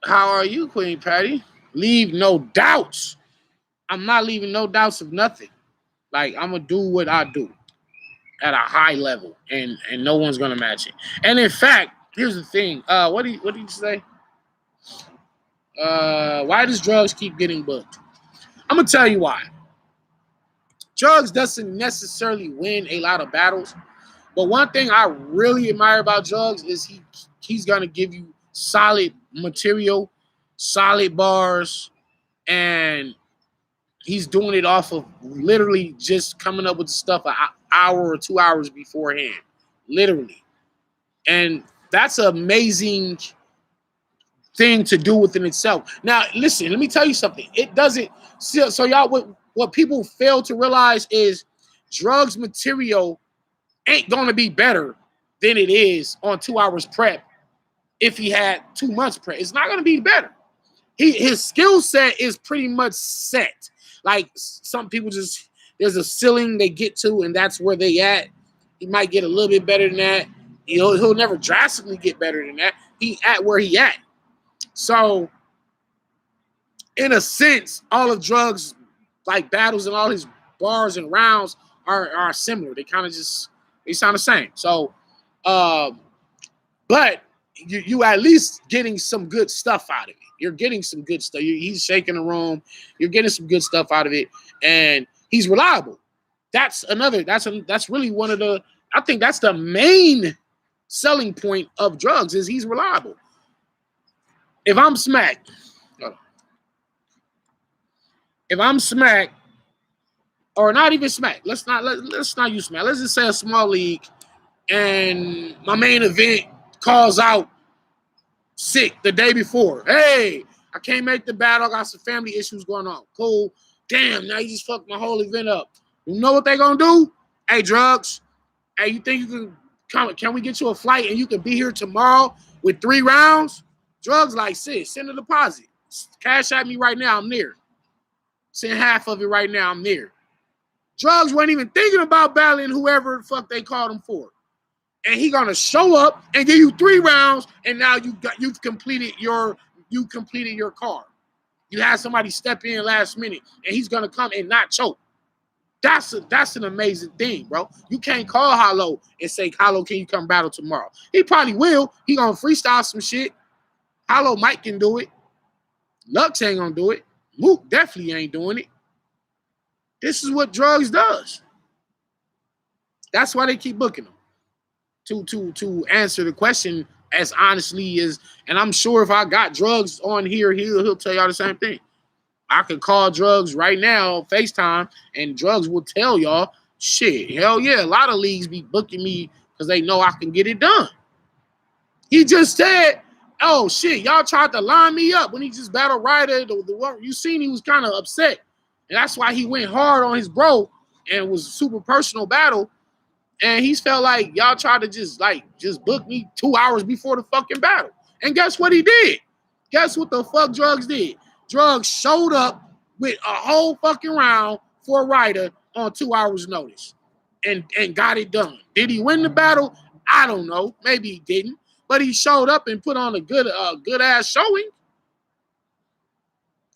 are you, Queen Patty? Leave no doubts. I'm not leaving no doubts of nothing. Like, I'm going to do what I do at a high level, and no one's going to match it. And in fact, here's the thing. What did you say? Why does drugs keep getting booked? I'm going to tell you why. Drugs doesn't necessarily win a lot of battles, but one thing I really admire about drugs is he's going to give you solid material, solid bars, and he's doing it off of literally just coming up with stuff an hour or 2 hours beforehand, literally. And that's an amazing thing to do within itself. Now, listen, let me tell you something. It doesn't, so y'all, what people fail to realize is drugs material ain't going to be better than it is on 2 hours prep if he had 2 months prep. It's not going to be better. His skill set is pretty much set. Like some people just, there's a ceiling they get to and that's where they at. He might get a little bit better than that. He'll never drastically get better than that. He at where he at. So in a sense, all of drugs like battles and all his bars and rounds are similar. They kind of just, they sound the same. So, but you at least getting some good stuff out of it. You're getting some good stuff. He's shaking the room. You're getting some good stuff out of it, and he's reliable. That's really one of the. I think that's the main selling point of drugs is he's reliable. If I'm smacked, or not even smacked, let's not use smack. Let's just say a small league, and my main event calls out sick the day before. Hey, I can't make the battle. I got some family issues going on. Cool. Damn, now you just fucked my whole event up. You know what they gonna do? Hey, drugs. Hey, you think you can come? Can we get you a flight and you can be here tomorrow with 3 rounds? Drugs like, sis, send a deposit. Cash at me right now. I'm there. Send half of it right now. I'm there. Drugs wasn't even thinking about battling whoever the fuck they called him for. And he gonna show up and give you 3 rounds, and now you've completed your card. You had somebody step in last minute, and he's gonna come and not choke. That's an amazing thing, bro. You can't call Hollow and say, Hollow, can you come battle tomorrow? He probably will. He gonna freestyle some shit. Hollow Mike can do it. Lux ain't gonna do it. Mook definitely ain't doing it. This is what drugs does. That's why they keep booking them. To answer the question as honestly as, and I'm sure if I got drugs on here, he'll tell y'all the same thing. I could call drugs right now, FaceTime, and drugs will tell y'all, shit, hell yeah, a lot of leagues be booking me because they know I can get it done. He just said, oh shit, y'all tried to line me up when he just battled Ryder. The one you seen, he was kind of upset. And that's why he went hard on his bro and was a super personal battle. And he felt like y'all tried to just book me 2 hours before the fucking battle. And guess what he did? Guess what the fuck drugs did? Drugs showed up with a whole fucking round for Ryder on 2 hours notice and got it done. Did he win the battle? I don't know. Maybe he didn't. But he showed up and put on a good ass showing.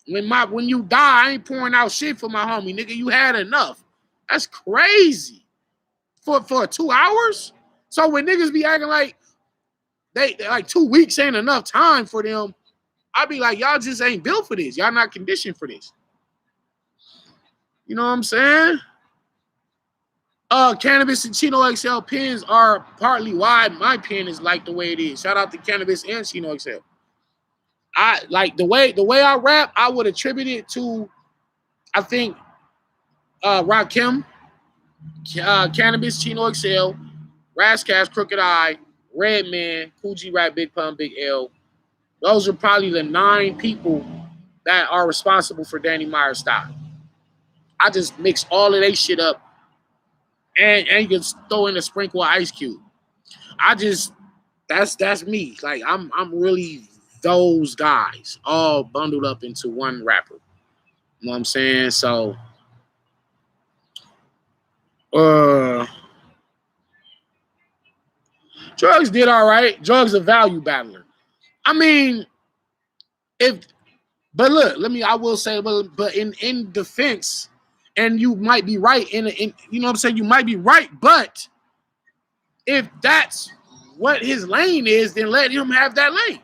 When you die, I ain't pouring out shit for my homie, nigga. You had enough. That's crazy. For 2 hours? So when niggas be acting like they like 2 weeks ain't enough time for them, I be like, y'all just ain't built for this. Y'all not conditioned for this. You know what I'm saying? Cannabis and Chino XL pins are partly why my pen is like the way it is. Shout out to Cannabis and Chino XL. I like the way I rap, I would attribute it to, I think, Rakim, Cannabis, Chino XL, Razzcast, Crooked Eye, Redman, Coogee Rap, Big Pun, Big L. Those are probably the 9 people that are responsible for Danny Meyer's style. I just mix all of that shit up and you can throw in a sprinkle of Ice Cube. That's me. Like I'm really those guys all bundled up into one rapper. You know what I'm saying? So Drugs did all right. Drugs a value battler. I mean, I will say, but in defense, and you might be right in you know what I'm saying? You might be right, but if that's what his lane is, then let him have that lane.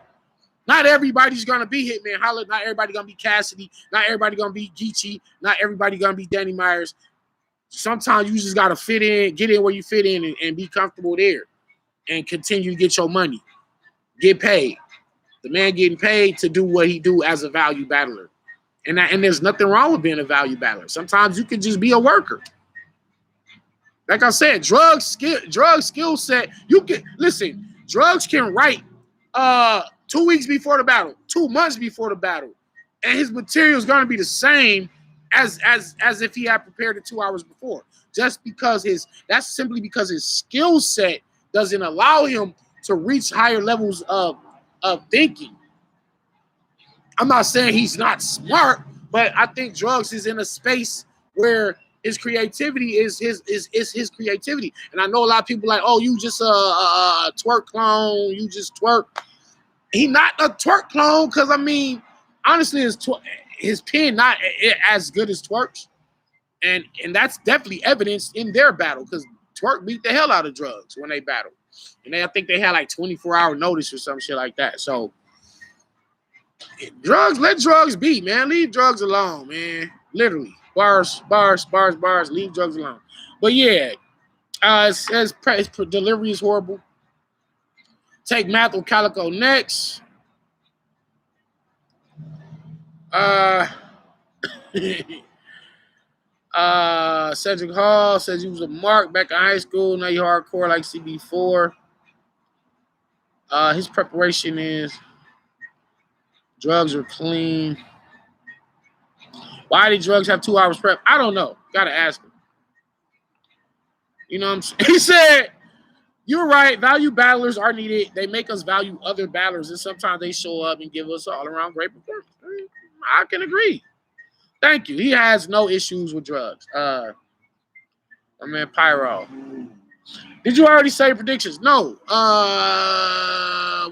Not everybody's gonna be Hitman Holla. Not everybody gonna be Cassidy. Not everybody gonna be Geechee. Not everybody gonna be Danny Myers. Sometimes you just gotta fit in, get in where you fit in, and be comfortable there, and continue to get your money, get paid. The man getting paid to do what he do as a value battler, and there's nothing wrong with being a value battler. Sometimes you can just be a worker. Like I said, drug skill set. You can listen. Drugs can write 2 weeks before the battle, 2 months before the battle, and his material is going to be the same as if he had prepared it 2 hours before. That's simply because his skill set doesn't allow him to reach higher levels of thinking. I'm not saying he's not smart, but I think drugs is in a space where his creativity is his creativity. And I know a lot of people like, oh, you just a twerk clone, you just twerk. He not a twerk clone because I mean, honestly, his pen not as good as Twerk's, and that's definitely evidenced in their battle because Twerk beat the hell out of drugs when they battled, and I think they had like 24-hour notice or some shit like that. So let drugs be, man. Leave drugs alone, man. Literally, bars. Leave drugs alone. But yeah, it says delivery is horrible. Take Math with Calico next. Cedric Hall says he was a mark back in high school. Now you hardcore like CB4. His preparation is Drugs are clean. Why did drugs have 2 hours prep? I don't know. Gotta ask him. You know what I'm saying? He said, you're right. Value battlers are needed. They make us value other battlers, and sometimes they show up and give us all-around great performance. I can agree. Thank you. He has no issues with drugs. My man Pyro. Did you already say predictions? No.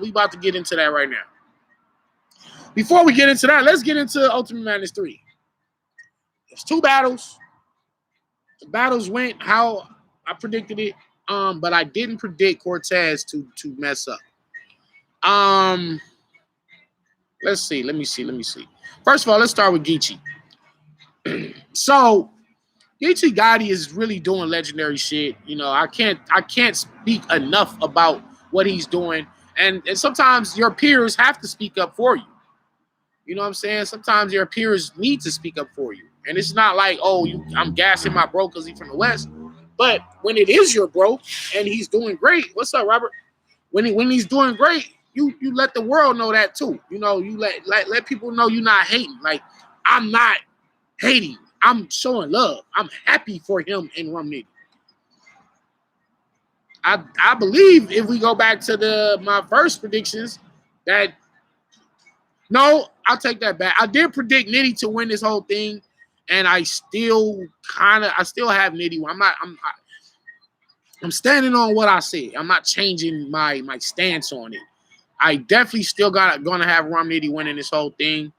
We about to get into that right now. Before we get into that, let's get into Ultimate Madness 3. There's 2 battles. The battles went how I predicted it. But I didn't predict Cortez to mess up. Let's see. Let me see. First of all, let's start with Geechee. So Geechee Gotti is really doing legendary shit. You know, I can't speak enough about what he's doing. And sometimes your peers have to speak up for you. You know what I'm saying? Sometimes your peers need to speak up for you. And it's not like, I'm gassing my bro because he's from the West. But when it is your bro and he's doing great, what's up, Robert? When he's doing great, you let the world know that too. You know, you let people know you're not hating. Like, I'm not hating. I'm showing love. I'm happy for him and Rum Nitty. I believe if we go back to my first predictions, that no, I'll take that back. I did predict Nitty to win this whole thing, and I still have Nitty. I'm standing on what I said. I'm not changing my stance on it. I definitely still gonna have Rum Nitty winning this whole thing.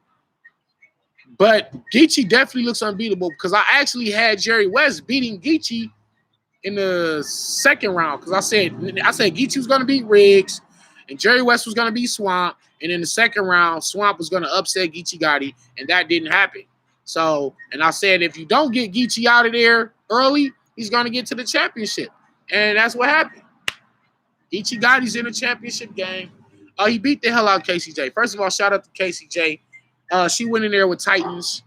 But Geechee definitely looks unbeatable because I actually had Jerry West beating Geechee in the second round because I said Geechee was gonna beat Riggs and Jerry West was gonna beat Swamp, and in the second round, Swamp was gonna upset Geechee Gotti, and that didn't happen. So, and I said if you don't get Geechee out of there early, he's gonna get to the championship. And that's what happened. Geechee Gotti's in the championship game. He beat the hell out of KCJ. First of all, shout out to KCJ. She went in there with Titans.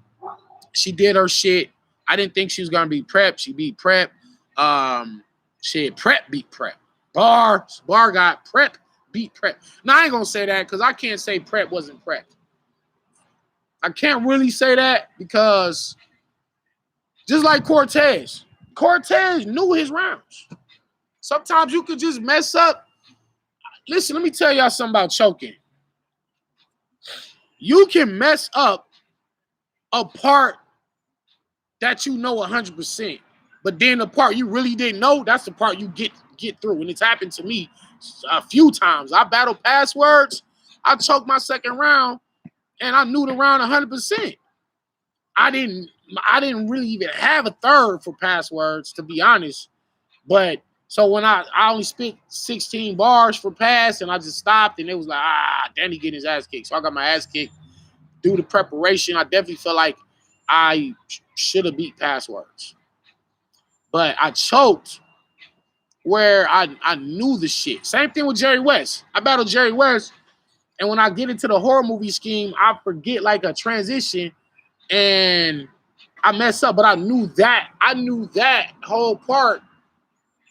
She did her shit. I didn't think she was gonna beat Prep. She beat Prep. Prep beat Prep. Bar got Prep beat Prep. Now I ain't gonna say that because I can't say Prep wasn't Prep. I can't really say that because just like Cortez knew his rounds. Sometimes you could just mess up. Listen, let me tell y'all something about choking. You can mess up a part that you know 100%, but then the part you really didn't know, that's the part you get through. And it's happened to me a few times. I battled passwords. I choked my second round, and I knew the round 100%. I didn't really even have a third for passwords, to be honest. But so when I only spit 16 bars for pass, and I just stopped, and it was like, Danny getting his ass kicked. So I got my ass kicked. Due to preparation, I definitely feel like I should have beat passwords. But I choked where I knew the shit. Same thing with Jerry West. I battled Jerry West, and when I get into the horror movie scheme, I forget like a transition, and I mess up. But I knew that whole part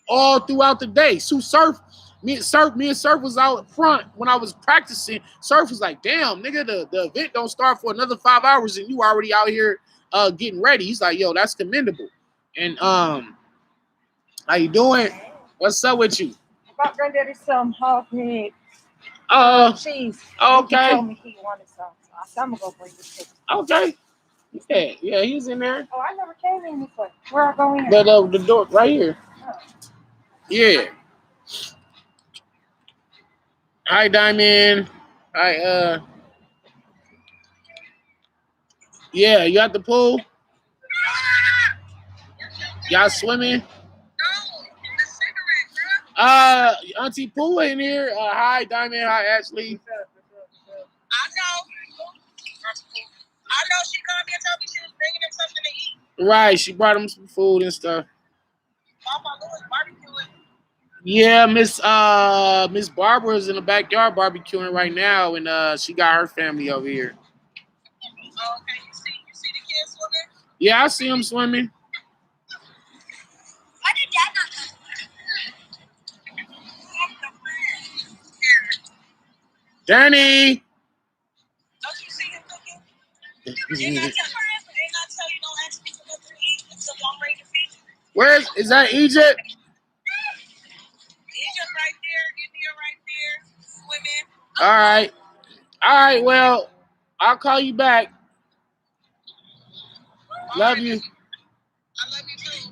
all throughout the day. So me and Surf was out front when I was practicing. Surf was like, damn, nigga, the event don't start for another 5 hours and you already out here getting ready. He's like, yo, that's commendable. And how you doing? What's up with you? Got granddaddy some hog head cheese. Okay. He told me he wanted some. So I said, I'm gonna go bring this chicken. Okay. Yeah, he's in there. Oh, I never came in this way. Where I go in? The door right here. Oh. Yeah. Hi, Diamond. Hi, yeah, you at the pool? Y'all swimming? Auntie Pooh in here. Hi, Diamond. Hi, Ashley. I know she called me and told me she was bringing him something to eat. Right, she brought him some food and stuff. Papa Louis barbecuing. Yeah, Miss Barbara is in the backyard barbecuing right now, and she got her family over here. Oh, okay, you see the kids swimming? Yeah, I see them swimming. Why did Dad not come? Danny. Don't you tell you don't ask me for nothing to eat until I'm ready to feed you. Where is that Egypt? Egypt right there, India right there, swimming. All right. All right, well, I'll call you back. Love you. I love you too.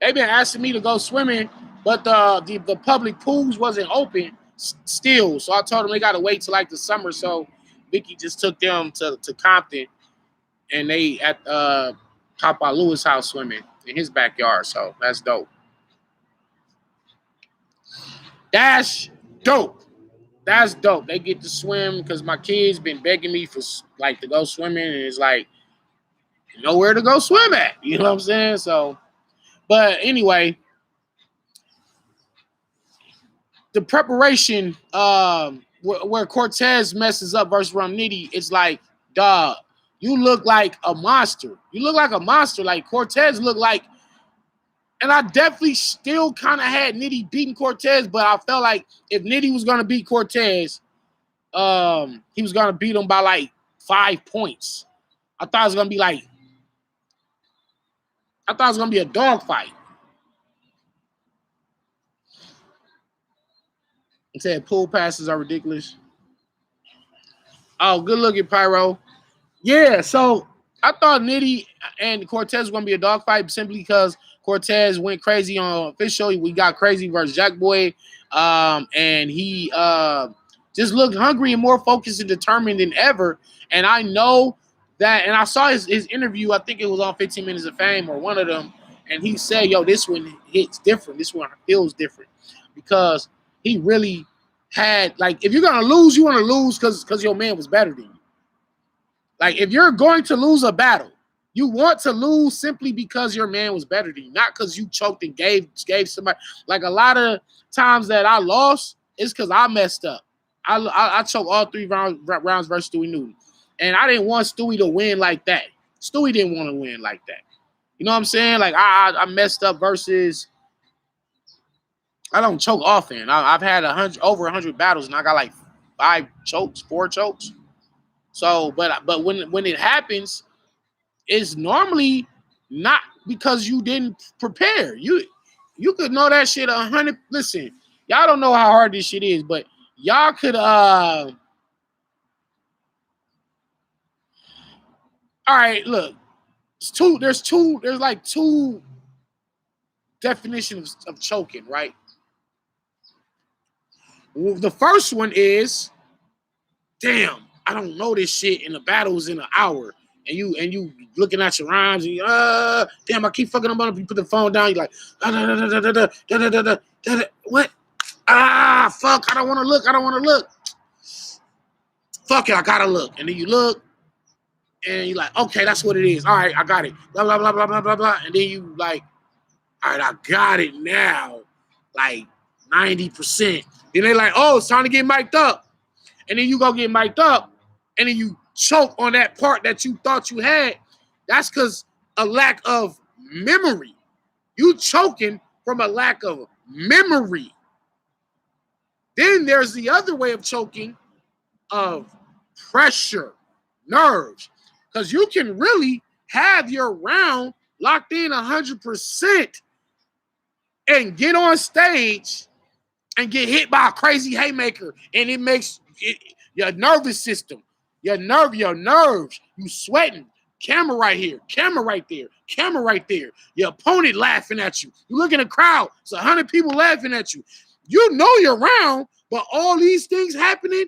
They've been asking me to go swimming, but the public pools wasn't open still. So I told them they got to wait till like the summer. So Vicky just took them to Compton, and they at Papa Lewis house swimming in his backyard. So that's dope. That's dope. That's dope. They get to swim because my kids been begging me for like to go swimming, and it's like nowhere to go swim at. You know what I'm saying? So, but anyway, the preparation where Cortez messes up versus Romnitty, it's like, dog, you look like a monster. You look like a monster. Like Cortez looked like, and I definitely still kind of had Nitty beating Cortez, but I felt like if Nitty was gonna beat Cortez, he was gonna beat him by like 5 points. I thought it was gonna be a dog fight. It said pool passes are ridiculous. Oh, good looking, Pyro. Yeah, so I thought Nitty and Cortez was gonna be a dog fight simply because Cortez went crazy on official. We got crazy versus Jack Boy, and he just looked hungry and more focused and determined than ever. And I know that, and I saw his interview. I think it was on 15 Minutes of Fame or one of them, and he said, "Yo, this one hits different. This one feels different because he really had like, if you're gonna lose, you want to lose because your man was better than you. Like, if you're going to lose a battle, you want to lose simply because your man was better than you, not because you choked and gave somebody. Like a lot of times that I lost, it's because I messed up. I choked all 3 rounds versus Stewie Newton, and I didn't want Stewie to win like that. Stewie didn't want to win like that. You know what I'm saying? Like I messed up versus. I don't choke often. I've had over 100 battles, and I got like 4 chokes. So, but when it happens, it's normally not because you didn't prepare. You could know that shit 100. Listen, y'all don't know how hard this shit is, but y'all could all right, look. There's like 2 definitions of choking, right? Well, the first one is, damn, I don't know this shit, and the battle's in an hour, and you looking at your rhymes, and damn, I keep fucking them up. You put the phone down, you're like, what? Fuck, I don't want to look. Fuck it, I gotta look, and then you look, and you're like, okay, that's what it is. All right, I got it. Blah blah blah blah blah blah blah, and then you like, all right, I got it now, like 90%. Then they like, oh, it's time to get mic'd up. And then you go get mic'd up, and then you choke on that part that you thought you had. That's because a lack of memory. You choking from a lack of memory. Then there's the other way of choking of pressure, nerves. Because you can really have your round locked in 100% and get on stage and get hit by a crazy haymaker, and it makes your nervous system, your nerves, you sweating. Camera right here, camera right there, camera right there. Your opponent laughing at you. You look in the crowd, it's 100 people laughing at you. You know you're around, but all these things happening,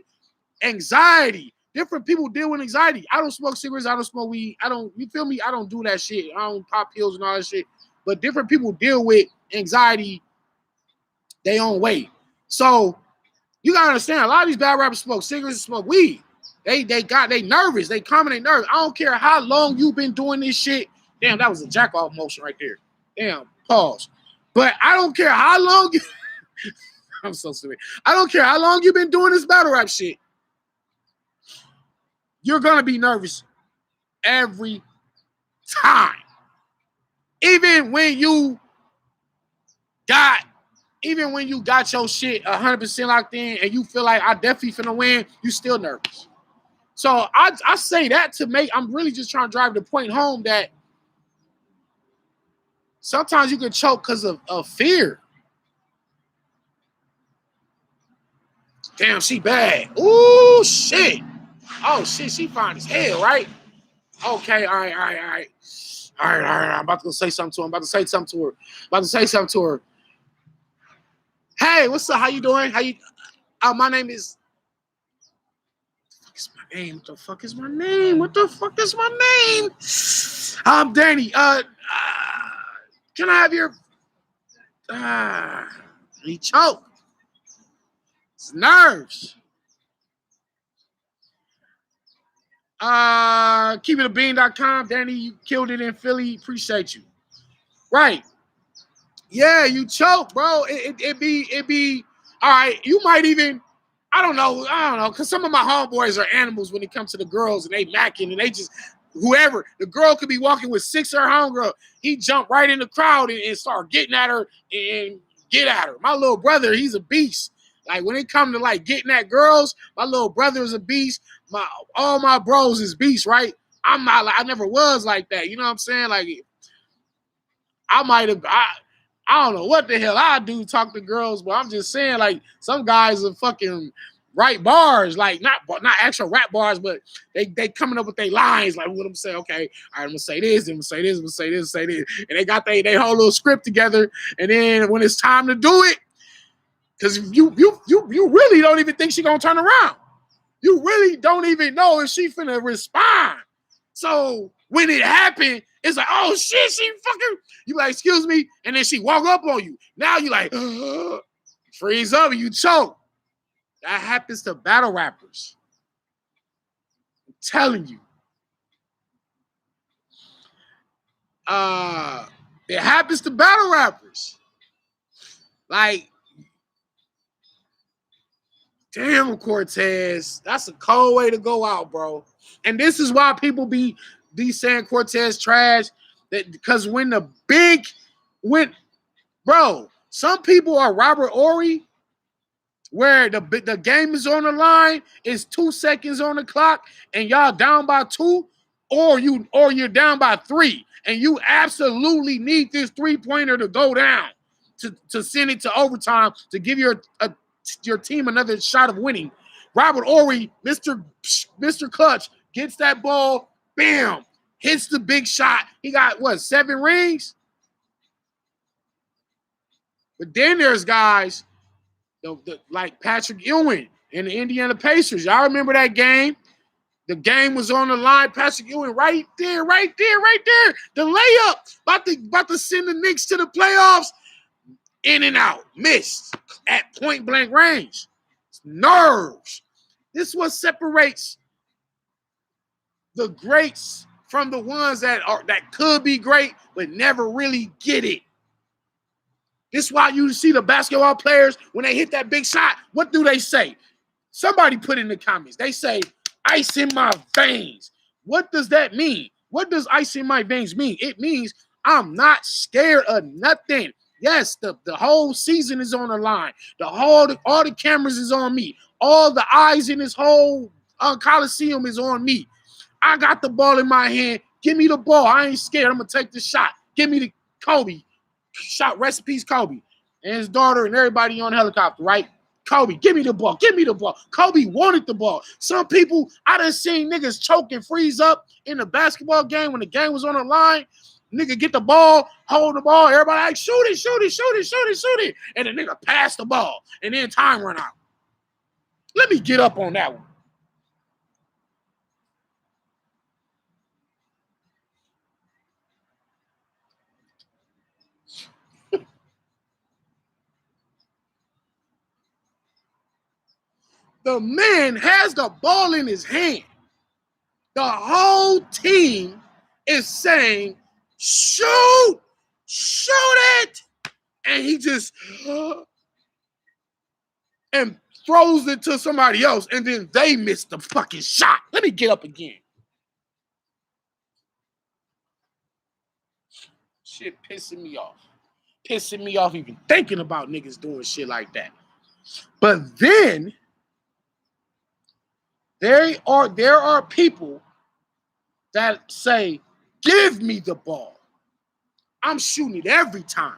anxiety. Different people deal with anxiety. I don't smoke cigarettes. I don't smoke weed. You feel me? I don't do that shit. I don't pop pills and all that shit. But different people deal with anxiety their own way. So you gotta understand, a lot of these bad rappers smoke cigarettes and smoke weed. They nervous. They calming their nerves. I don't care how long you've been doing this shit. Damn, that was a jack off motion right there. Damn, pause. But I don't care how long you I'm so stupid. I don't care how long you've been doing this battle rap shit. You're gonna be nervous every time. Even when you got your shit 100% locked in and you feel like I definitely finna win, you still nervous. So I say that to make, I'm really just trying to drive the point home that sometimes you can choke because of fear. Damn, she bad. Ooh, shit. Oh, shit, she fine as hell, right? Okay, all right. All right. I'm about to say something to her. Hey, what's up? How you doing? My name is... What's my name? What the fuck is my name? I'm Danny. Can I have your... he choked. It's nerves. KeepItAbean.com. Danny, you killed it in Philly. Appreciate you. Right. Yeah, you choke, bro. It be all right. You might even, I don't know, because some of my homeboys are animals when it comes to the girls, and they macking, and they just, whoever, the girl could be walking with 6 of her homegirl, he jump right in the crowd and start getting at her and get at her. My little brother, he's a beast. Like, when it comes to, like, getting at girls, my little brother is a beast. All my bros is beasts, right? I'm not, like, I never was like that. You know what I'm saying? Like, I don't know what the hell I do talk to girls, but I'm just saying, like, some guys are fucking write bars, like not actual rap bars, but they coming up with their lines, like what I'm saying. Okay, all right, I'm gonna say this, I'm gonna say this, I'm gonna say this, say this, and they got they whole little script together, and then when it's time to do it, because you really don't even think she gonna turn around. You really don't even know if she finna respond. So when it happened, it's like, oh shit, she fucking, you like, excuse me, and then she walk up on you. Now you like, freeze up and you choke. That happens to battle rappers. I'm telling you. It happens to battle rappers. Like, damn, Cortez, that's a cold way to go out, bro. And this is why people be saying Cortez trash. That because when bro, some people are Robert Ory, where the game is on the line, it's 2 seconds on the clock, and y'all down by 2, or you're down by 3, and you absolutely need this 3-pointer to go down to send it to overtime to give your team another shot of winning. Robert Ory, Mr. Clutch, gets that ball, bam, hits the big shot. He got, 7 rings? But then there's guys like Patrick Ewing and the Indiana Pacers. Y'all remember that game? The game was on the line. Patrick Ewing right there. The layup. About to send the Knicks to the playoffs. In and out. Missed at point blank range. It's nerves. This is what separates the greats from the ones that could be great but never really get it. This is why you see the basketball players, when they hit that big shot, what do they say? Somebody put in the comments. They say, ice in my veins. What does that mean? What does ice in my veins mean? It means I'm not scared of nothing. Yes, the whole season is on the line. All the cameras is on me. All the eyes in this whole Coliseum is on me. I got the ball in my hand. Give me the ball. I ain't scared. I'm going to take the shot. Give me the Kobe. Shot, rest in peace, Kobe. And his daughter and everybody on the helicopter, right? Kobe, give me the ball. Kobe wanted the ball. Some people, I done seen niggas choke and freeze up in the basketball game when the game was on the line. Nigga get the ball, hold the ball. Everybody like, shoot it. And the nigga pass the ball. And then time run out. Let me get up on that one. The man has the ball in his hand. The whole team is saying, shoot it. And he just and throws it to somebody else, and then they miss the fucking shot. Let me get up again. Shit pissing me off even thinking about niggas doing shit like that. But then There are people that say, give me the ball. I'm shooting it every time.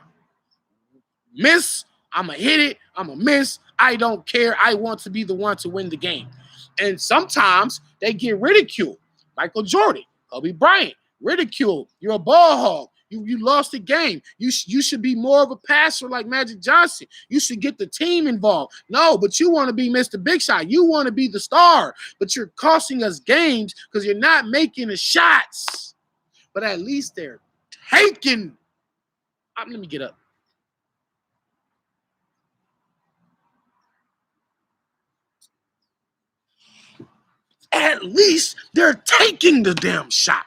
Miss, I'm going to hit it. I'm going to miss. I don't care. I want to be the one to win the game. And sometimes they get ridiculed. Michael Jordan, Kobe Bryant, ridiculed. You're a ball hog. You lost the game. You should be more of a passer like Magic Johnson. You should get the team involved. No, but you want to be Mr. Big Shot. You want to be the star, but you're costing us games because you're not making the shots. But at least they're taking. Let me get up. At least they're taking the damn shot.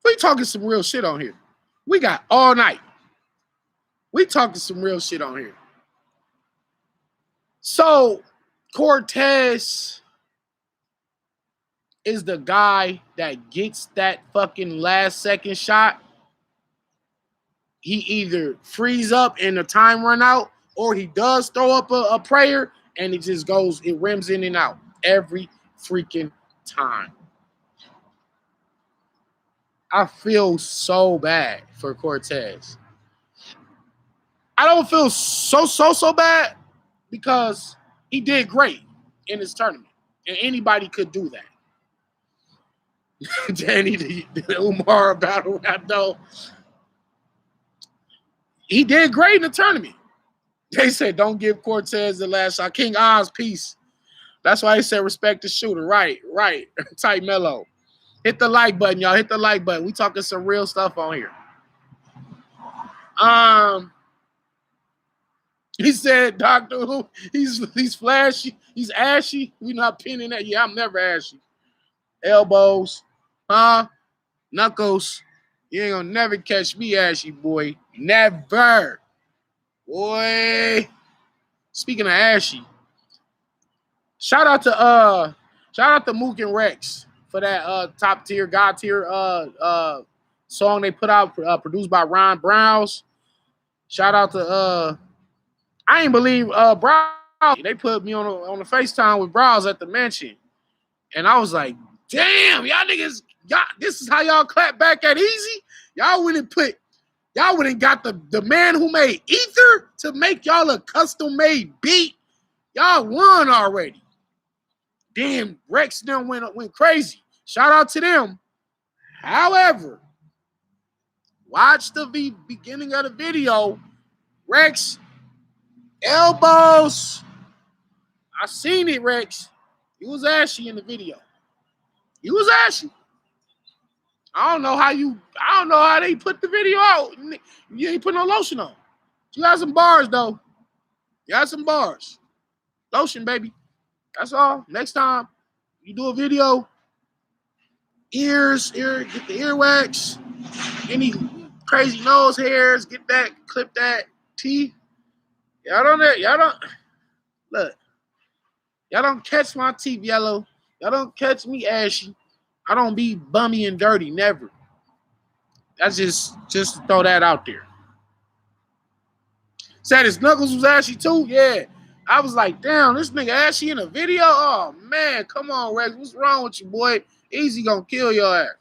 We talking some real shit on here. We got all night. We talking some real shit on here. So Cortez is the guy that gets that fucking last second shot. He either frees up and the time run out, or he does throw up a prayer and it just goes, it rims in and out every freaking time. I feel so bad for Cortez. I don't feel so bad because he did great in his tournament, and anybody could do that. Danny, the Umar battle rap though, he did great in the tournament. They said don't give Cortez the last shot. King Oz, peace. That's why he said respect the shooter. Right. Tight mellow. Hit the like button, y'all. Hit the like button. We talking some real stuff on here. He said, Doctor Who, he's flashy, he's ashy. We not pinning that. Yeah, I'm never ashy. Elbows, knuckles. You ain't gonna never catch me ashy, boy. Never. Boy. Speaking of ashy, shout out to Mook and Rex for that top tier, God tier song they put out, produced by Ron Browns. Shout out to I ain't believe Browse. They put me on the FaceTime with Browse at the mansion. And I was like, damn, y'all niggas, this is how y'all clap back at Easy? Y'all went and got the man who made Ether to make y'all a custom-made beat. Y'all won already. Damn, Rex done went crazy. Shout out to them. However, watch the beginning of the video. Rex, elbows. I seen it, Rex. You was ashy in the video. You was ashy. I don't know how they put the video out. You ain't put no lotion on. You got some bars though. You got some bars. Lotion, baby. That's all. Next time you do a video, get the earwax, any crazy nose hairs, get that, clip that, teeth. Y'all don't catch my teeth yellow. Y'all don't catch me ashy. I don't be bummy and dirty, never. That's just to throw that out there. Said his knuckles was ashy too? Yeah. I was like, damn, this nigga ashy in a video? Oh, man, come on, Rex. What's wrong with you, boy? Easy gonna kill your ass.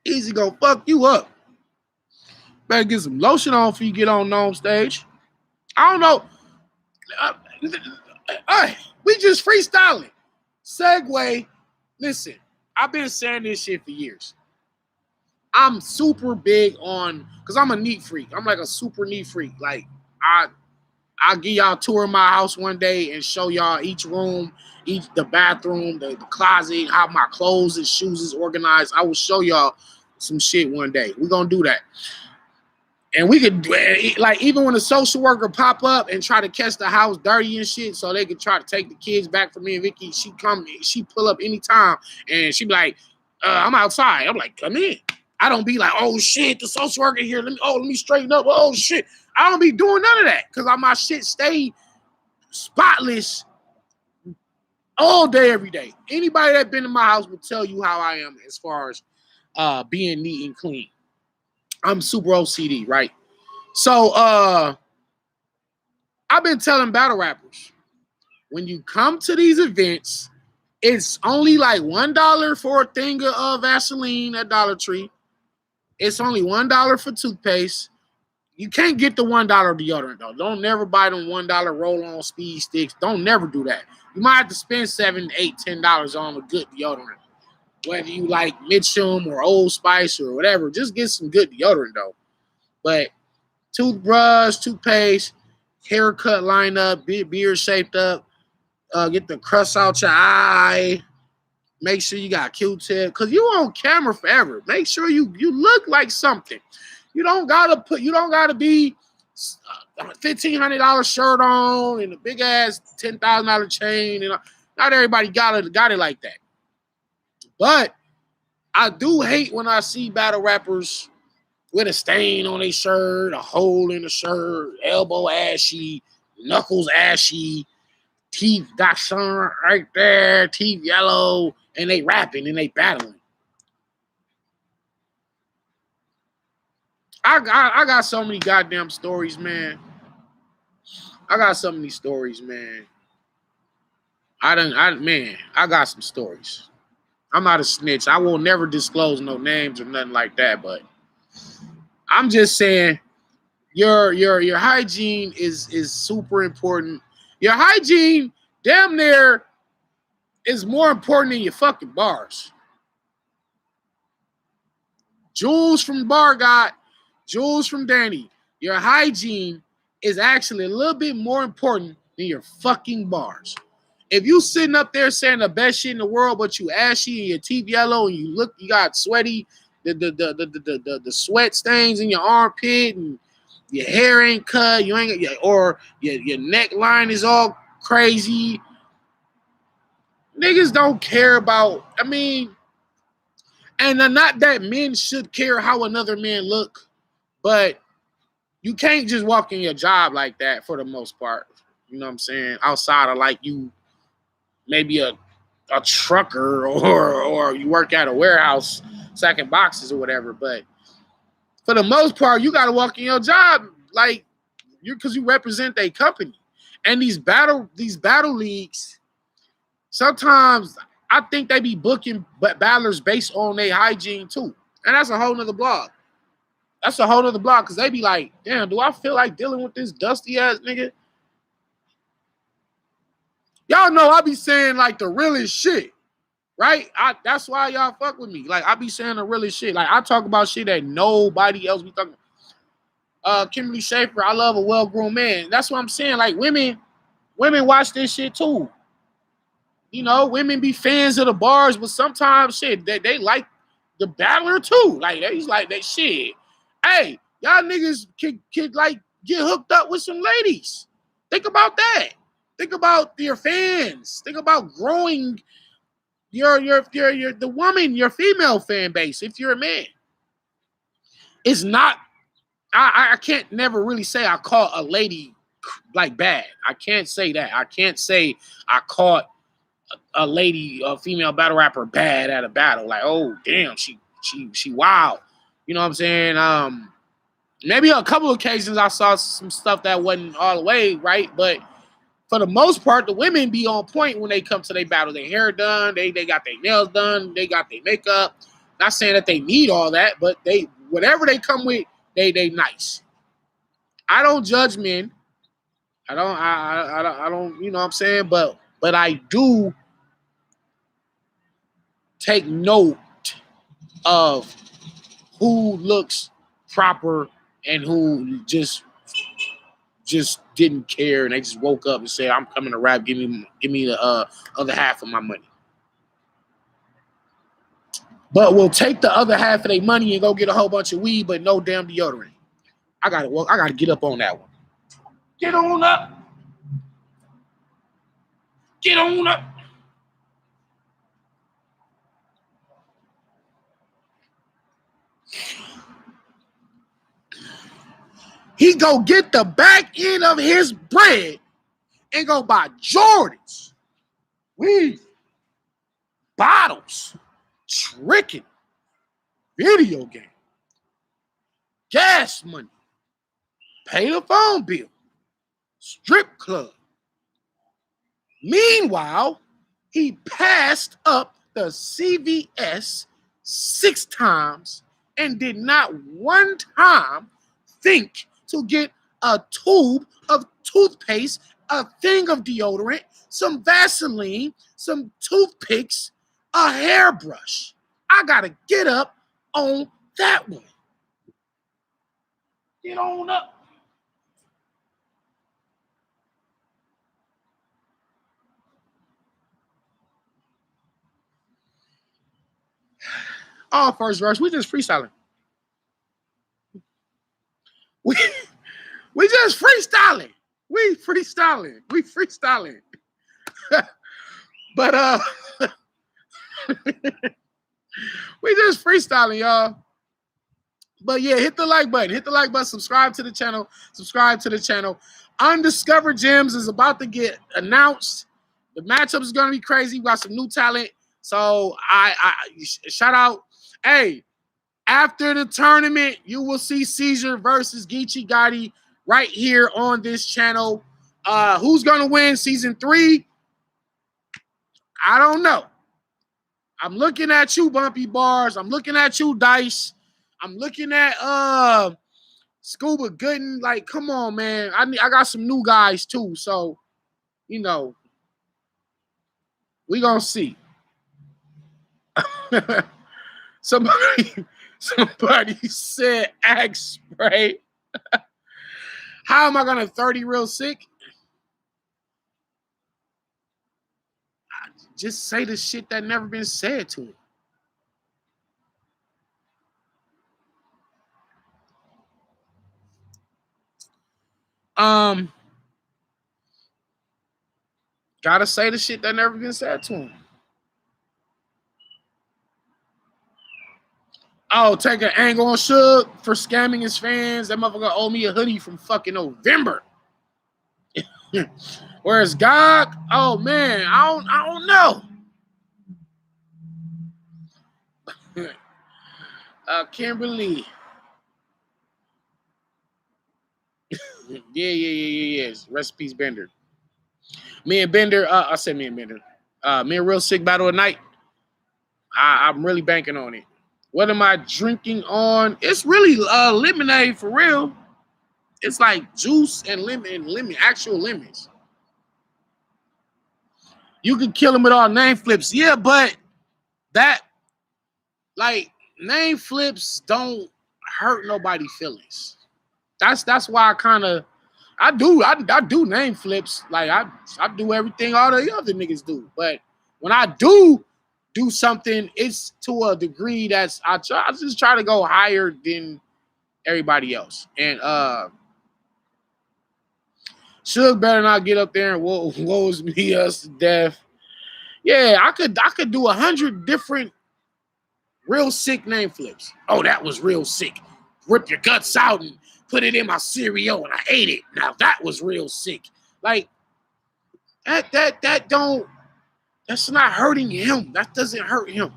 Easy gonna fuck you up. Better get some lotion on before you get on NOME stage. I don't know. We just freestyling. Segue. Listen, I've been saying this shit for years. I'm super big on, because I'm a neat freak. I'm like a super neat freak. Like, I'll give y'all a tour of my house one day and show y'all each room, the bathroom, the closet, how my clothes and shoes is organized. I will show y'all some shit one day. We're going to do that. And we could, like, even when a social worker pop up and try to catch the house dirty and shit so they could try to take the kids back from me and Vicky, she pull up anytime and she be like, I'm outside. I'm like, come in. I don't be like, oh shit, the social worker here. Let me straighten up. Oh shit. I don't be doing none of that because my shit stay spotless all day, every day. Anybody that been in my house will tell you how I am as far as being neat and clean. I'm super OCD, right? So I've been telling battle rappers, when you come to these events, it's only like $1 for a thing of Vaseline at Dollar Tree. It's only $1 for toothpaste. You can't get the $1 deodorant though. Don't never buy them $1 roll-on speed sticks. Don't never do that. You might have to spend $7, $8, $10 on a good deodorant. Whether you like Mitchum or Old Spice or whatever, just get some good deodorant though. But toothbrush, toothpaste, haircut lineup, beard shaped up, get the crust out your eye. Make sure you got Q-tip because you on camera forever. Make sure you look like something. You don't gotta be $1,500 shirt on and a big ass $10,000 chain. And not everybody got it like that. But I do hate when I see battle rappers with a stain on their shirt, a hole in the shirt, elbow ashy, knuckles ashy, teeth got sun right there, teeth yellow, and they rapping and they battling. I got so many goddamn stories, man. I got so many stories, man. I got some stories. I'm not a snitch. I will never disclose no names or nothing like that, but I'm just saying your hygiene is super important. Your hygiene damn near is more important than your fucking bars. Jules from Bar got Jules from Danny. Your hygiene is actually a little bit more important than your fucking bars. If you sitting up there saying the best shit in the world, but you ashy and your teeth yellow and you got sweaty, the sweat stains in your armpit and your hair ain't cut, or your neckline is all crazy. Niggas don't care about. And not that men should care how another man look, but you can't just walk in your job like that for the most part. You know what I'm saying? Outside of like you, maybe a trucker or you work at a warehouse sacking boxes or whatever. But for the most part, you got to walk in your job like because you represent a company. And these battle leagues, sometimes I think they be booking battlers based on their hygiene too. And that's a whole nother blog. Because they be like, damn, do I feel like dealing with this dusty ass nigga? Y'all know I be saying like the realest shit, right? That's why y'all fuck with me. Like I be saying the realest shit. Like I talk about shit that nobody else be talking about. Kimberly Schaefer, I love a well-grown man. That's what I'm saying. Like women watch this shit too. You know, women be fans of the bars, but sometimes shit they like the battler too. Like he's like that shit. Hey, y'all niggas could like get hooked up with some ladies. Think about that. Think about your fans. Think about growing the woman, your female fan base. If you're a man, it's not. I can't never really say I caught a lady like bad. I can't say that. I can't say I caught a lady, a female battle rapper bad at a battle. Like, oh damn, she wild. You know what I'm saying? Maybe a couple of occasions I saw some stuff that wasn't all the way right, but for the most part, the women be on point when they come to their battle. Their hair done, they got their nails done, they got their makeup. Not saying that they need all that, but they whatever they come with, they nice. I don't judge men. I don't, you know what I'm saying? But I do take note of who looks proper and who just didn't care and they just woke up and said, I'm coming to rap, give me the other half of my money. But we'll take the other half of their money and go get a whole bunch of weed, but no damn deodorant. I gotta get up on that one. Get on up. Get on up. He go get the back end of his bread and go buy Jordans, weed, bottles, tricking. video game, gas money, pay the phone bill, strip club. Meanwhile, he passed up the CVS 6 times and did not one time think to get a tube of toothpaste, a thing of deodorant, some Vaseline, some toothpicks, a hairbrush. I gotta get up on that one. Get on up. Oh, first verse, we just freestyling. We just freestyling. We freestyling. But we just freestyling, y'all. But yeah, hit the like button. Subscribe to the channel. Undiscovered Gems is about to get announced. The matchup is going to be crazy. We got some new talent. So I shout out. Hey, after the tournament, you will see Caesar versus Geechee Gotti right here on this channel. Who's going to win season 3? I don't know. I'm looking at you, Bumpy Bars. I'm looking at you, Dice. I'm looking at Scuba Gooden. Like, come on, man. I got some new guys too. So, you know, we gonna see. Somebody said Axe Spray. How am I gonna 30 real sick? Just say the shit that never been said to him. Gotta say the shit that never been said to him. Oh, take an angle on Suge for scamming his fans. That motherfucker owe me a hoodie from fucking November. Whereas God, oh man, I don't know. Kimberly. Yeah. Recipes Bender. Me and Bender, I said me and Bender. Me and Real Sick battle at night. I'm really banking on it. What am I drinking on? It's really lemonade for real. It's like juice and lemon, actual lemons. You can kill them with all name flips. Yeah, but that, like, name flips don't hurt nobody's feelings. That's why I do name flips. Like I do everything all the other niggas do. But when I do something, it's to a degree that's I just try to go higher than everybody else. And Suge better not get up there and woes me us to death. Yeah, I could do 100 different real sick name flips. Oh, that was real sick. Rip your guts out and put it in my cereal and I ate it. Now that was real sick. Like that's not hurting him. That doesn't hurt him.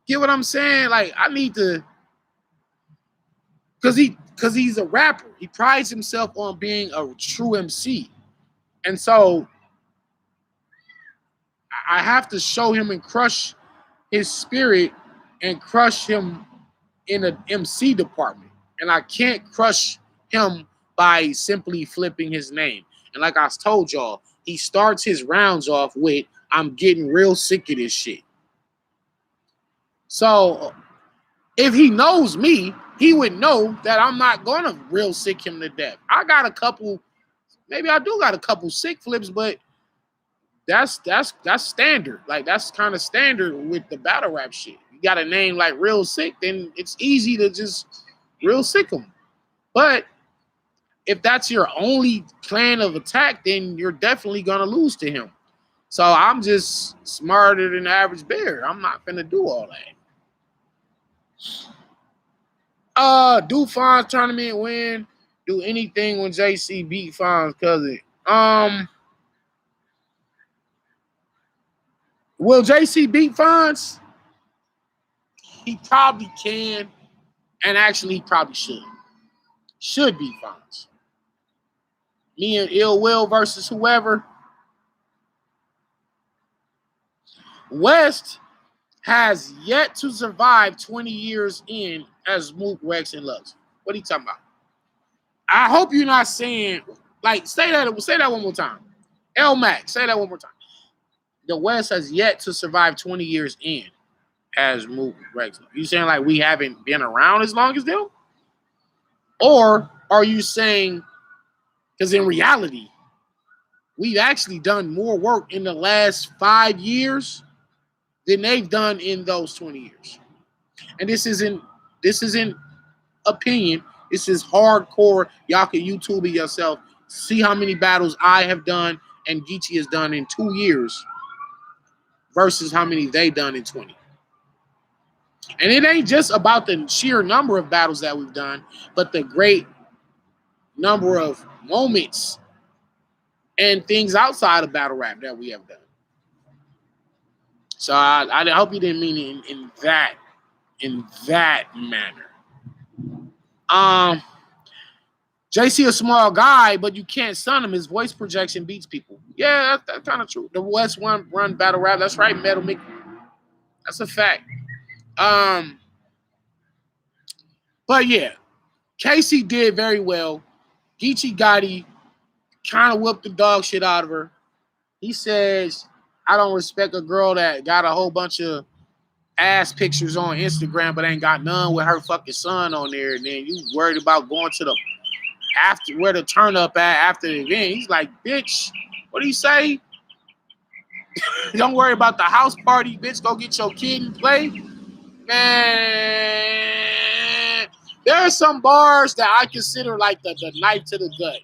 Get what I'm saying? Like I need to, cause he's a rapper. He prides himself on being a true MC. And so I have to show him and crush his spirit and crush him in an MC department. And I can't crush him by simply flipping his name. And like I told y'all, he starts his rounds off with, I'm getting real sick of this shit. So if he knows me, he would know that I'm not going to real sick him to death. I do got a couple sick flips, but that's standard. Like that's kind of standard with the battle rap shit. You got a name like Real Sick, then it's easy to just real sick them. But if that's your only plan of attack, then you're definitely gonna lose to him. So I'm just smarter than the average bear. I'm not gonna do all that. Do Fonz tournament win? Do anything when JC beat Fonz cousin? Will JC beat Fonz? He probably can, and actually he probably should. Should be Fonz. Me and Ill Will versus whoever. West has yet to survive 20 years in as Mook, Rex, and Lux. What are you talking about? I hope you're not saying, like, say that one more time. L Max, say that one more time. The West has yet to survive 20 years in as Mook, Rex. You saying like we haven't been around as long as them? Or are you saying, because in reality, we've actually done more work in the last 5 years than they've done in those 20 years. And this isn't opinion. This is hardcore. Y'all can YouTube it yourself. See how many battles I have done and Geechee has done in 2 years versus how many they done in 20. And it ain't just about the sheer number of battles that we've done, but the great number of moments and things outside of battle rap that we have done. So I hope you didn't mean it in that manner. JC a small guy, but you can't stun him. His voice projection beats people. Yeah, that's kind of true. The West run battle rap. That's right, Metal Mickey. That's a fact. But yeah, Casey did very well. Geechee Gotti kind of whooped the dog shit out of her. He says, I don't respect a girl that got a whole bunch of ass pictures on Instagram, but ain't got none with her fucking son on there. And then you worried about going to the after where the turn up at after the event. He's like, bitch, what do you say? Don't worry about the house party, bitch. Go get your kid and play. Man, there are some bars that I consider like the knife to the gut.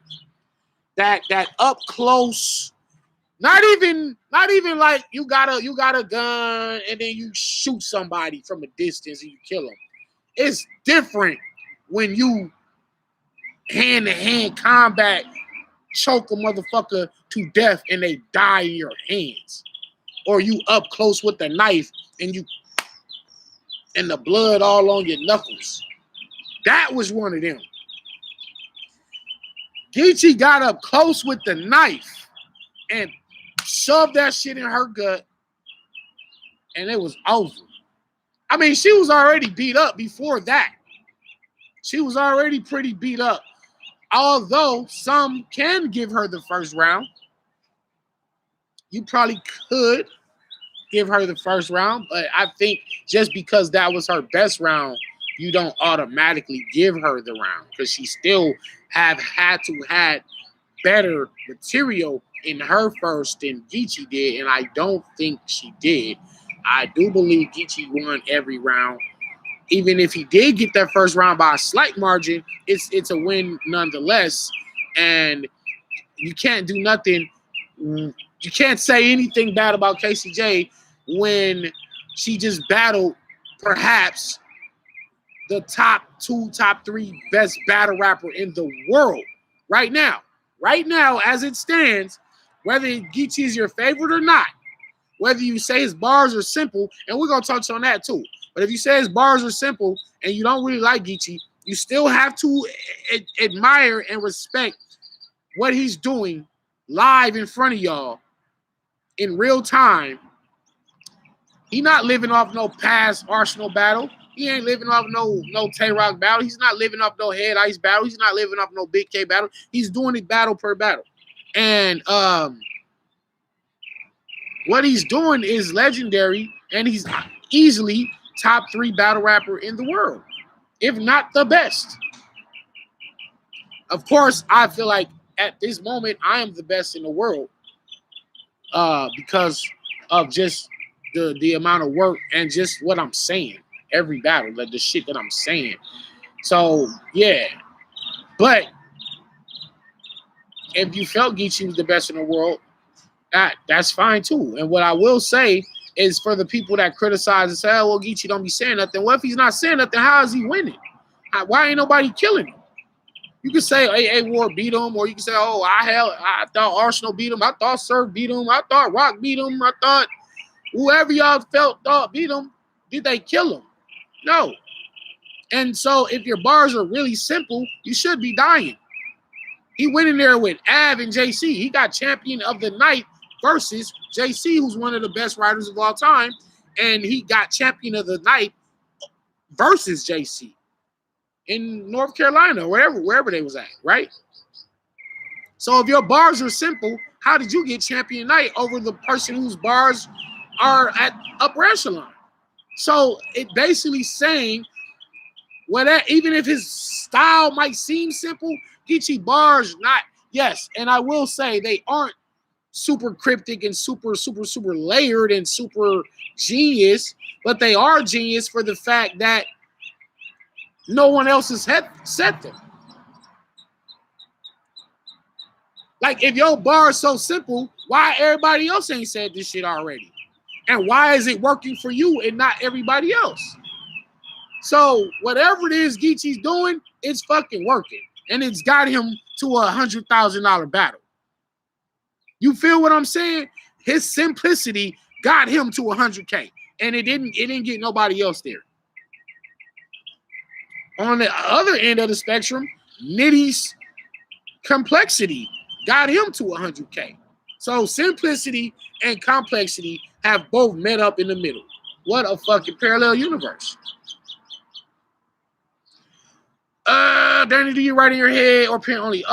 That up close, not even like you got a gun and then you shoot somebody from a distance and you kill them. It's different when you hand-to-hand combat choke a motherfucker to death and they die in your hands. Or you up close with the knife and the blood all on your knuckles. That was one of them. Geechee got up close with the knife and shoved that shit in her gut, and it was over. I mean, she was already beat up before that. She was already pretty beat up. Although some can give her the first round. You probably could give her the first round, but I think just because that was her best round, you don't automatically give her the round because she still had better material in her first than Geechee did, and I don't think she did. I do believe Geechee won every round. Even if he did get that first round by a slight margin, it's a win nonetheless. And you can't do nothing. You can't say anything bad about KCJ when she just battled perhaps the top 2, top 3 best battle rapper in the world right now. Right now, as it stands, whether Geechee is your favorite or not, whether you say his bars are simple, and we're going to touch on that too. But if you say his bars are simple and you don't really like Geechee, you still have to admire and respect what he's doing live in front of y'all in real time. He not living off no past Arsenal battle. He ain't living off no Tay-Rock battle. He's not living off no Head Ice battle. He's not living off no Big K battle. He's doing it battle per battle. And what he's doing is legendary, and he's easily top 3 battle rapper in the world, if not the best. Of course, I feel like at this moment, I am the best in the world because of just the amount of work and just what I'm saying every battle, like the shit that I'm saying. So, yeah. But if you felt Geechee was the best in the world, that's fine too. And what I will say is for the people that criticize and say, oh, well, Geechee don't be saying nothing. Well, if he's not saying nothing, how is he winning? Why ain't nobody killing him? You could say A.A. Ward beat him, or you could say, oh, I thought Arsenal beat him. I thought Surf beat him. I thought Rock beat him. I thought whoever y'all thought beat him. Did they kill him? No. And so if your bars are really simple, you should be dying. He went in there with Av and JC. He got champion of the night versus JC, who's one of the best writers of all time. And he got champion of the night versus JC in North Carolina, wherever they was at, right? So if your bars are simple, how did you get champion night over the person whose bars are at upper echelon? So it basically saying, even if his style might seem simple, Geechee bars not, yes, and I will say they aren't super cryptic and super layered and super genius, but they are genius for the fact that no one else has said them. Like, if your bar is so simple, why everybody else ain't said this shit already? And why is it working for you and not everybody else? So whatever it is Geechee's doing, it's fucking working. And it's got him to $100,000 battle. You feel what I'm saying? His simplicity got him to 100K. And it didn't get nobody else there. On the other end of the spectrum, Nitty's complexity got him to 100K. So simplicity and complexity have both met up in the middle. What a fucking parallel universe. Danny, do you write in your head or pen only?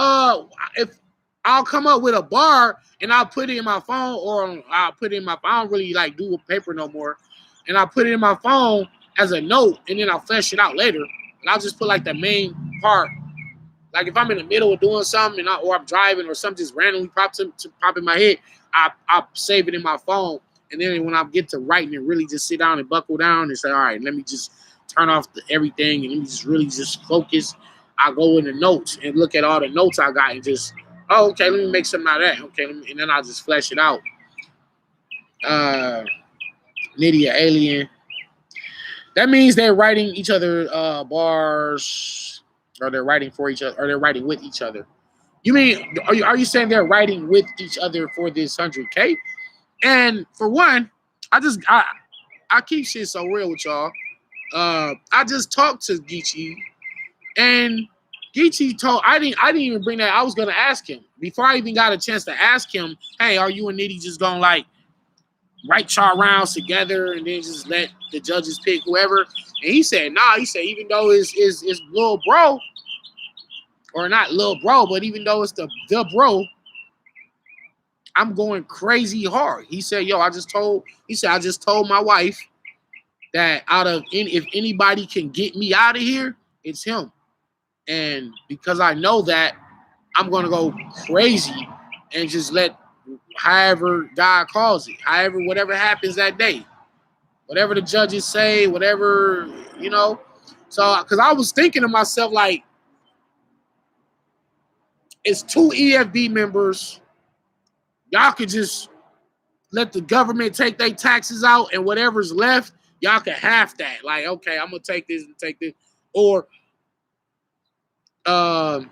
If I'll come up with a bar and I'll put it in my phone, or I'll put it in my phone. I don't really like do a paper no more. And I'll put it in my phone as a note, and then I'll flesh it out later. And I'll just put like the main part. Like if I'm in the middle of doing something or I'm driving or something just randomly pops in my head, I save it in my phone. And then when I get to writing and really just sit down and buckle down and say, all right, let me just turn off everything and let me just really just focus. I go in the notes and look at all the notes I got and just, oh, okay, let me make something out of that. Okay, and then I'll just flesh it out. Nitty, alien. That means they're writing each other bars, or they're writing for each other, or they're writing with each other. You mean, are you saying they're writing with each other for this 100K? And for one, I keep shit so real with y'all. I just talked to Geechee, and Geechee told I didn't even bring that. I was gonna ask him before I even got a chance to ask him, hey, are you and Nitty just gonna like write y'all rounds together and then just let the judges pick whoever? And he said, nah. He said even though it's Lil Bro, or not Lil Bro, but even though it's the bro, I'm going crazy hard. He said, yo, I just told my wife that if anybody can get me out of here, it's him. And because I know that, I'm going to go crazy and just let however God calls it, whatever happens that day, whatever the judges say, whatever, So, because I was thinking to myself, like, it's 2 EFB members. Y'all could just let the government take their taxes out, and whatever's left, y'all can half that. Like, okay, I'm gonna take this and take this, or I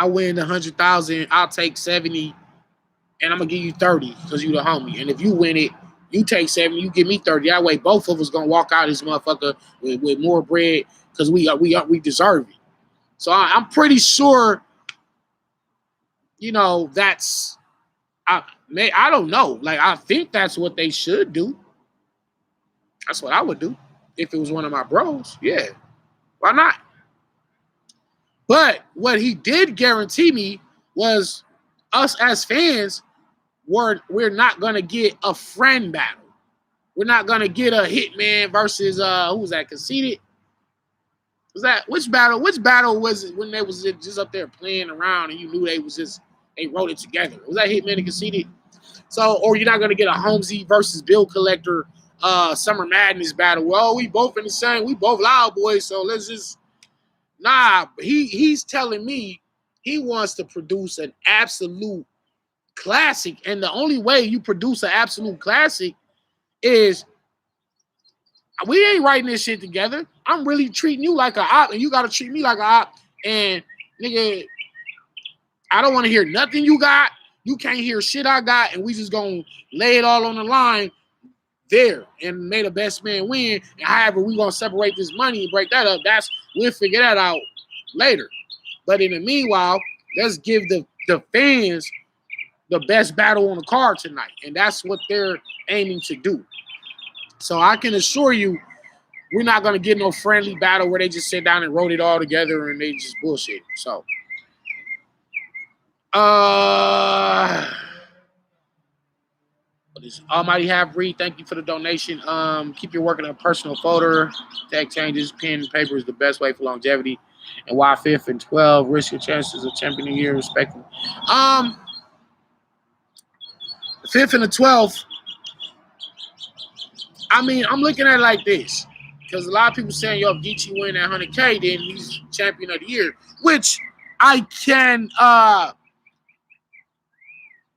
win 100,000, I'll take 70, and I'm gonna give you 30 because you the homie. And if you win it, you take 70, you give me 30. That way, both of us gonna walk out this motherfucker with more bread because we deserve it. So I'm pretty sure, that's. I don't know. Like, I think that's what they should do. That's what I would do if it was one of my bros. Yeah, why not? But what he did guarantee me was us as fans, we're not gonna get a friend battle. We're not gonna get a Hitman versus who was that? Conceited. Was that which battle? Which battle was it when they was just up there playing around and you knew they wrote it together? Was that Hitman and Conceited? So, or you're not gonna get a Holmesy versus Bill Collector Summer Madness battle. Well, we both in the same, we both loud boys, so let's just he's telling me he wants to produce an absolute classic. And the only way you produce an absolute classic is we ain't writing this shit together. I'm really treating you like a op, and you gotta treat me like a op. And nigga, I don't want to hear nothing you got. You can't hear shit I got, and we just gonna lay it all on the line there and may the best man win. And however, we're gonna separate this money and break that up. We'll figure that out later. But in the meanwhile, let's give the fans the best battle on the card tonight. And that's what they're aiming to do. So I can assure you, we're not gonna get no friendly battle where they just sit down and wrote it all together and they just bullshit. So Almighty Half Breed, thank you for the donation. Keep your work in a personal folder. Tag changes, pen and paper is the best way for longevity. And why 5th and 12, risk your chances of champion of the year, respectively. 5th and the 12th. I mean, I'm looking at it like this. Because a lot of people saying, yo, if Geechee win that 100K, then he's champion of the year. Which I can